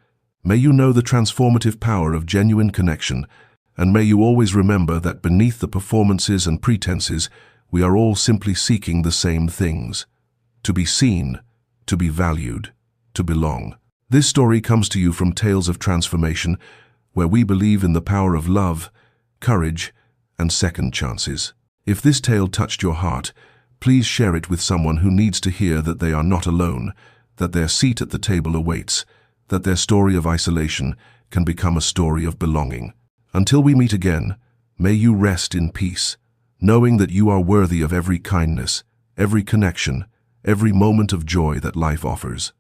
May you know the transformative power of genuine connection, and may you always remember that beneath the performances and pretenses, we are all simply seeking the same things: to be seen, to be valued, to belong. This story comes to you from Tales of Transformation, where we believe in the power of love, courage, and second chances. If this tale touched your heart, please share it with someone who needs to hear that they are not alone, that their seat at the table awaits, that their story of isolation can become a story of belonging. Until we meet again, may you rest in peace, knowing that you are worthy of every kindness, every connection, every moment of joy that life offers.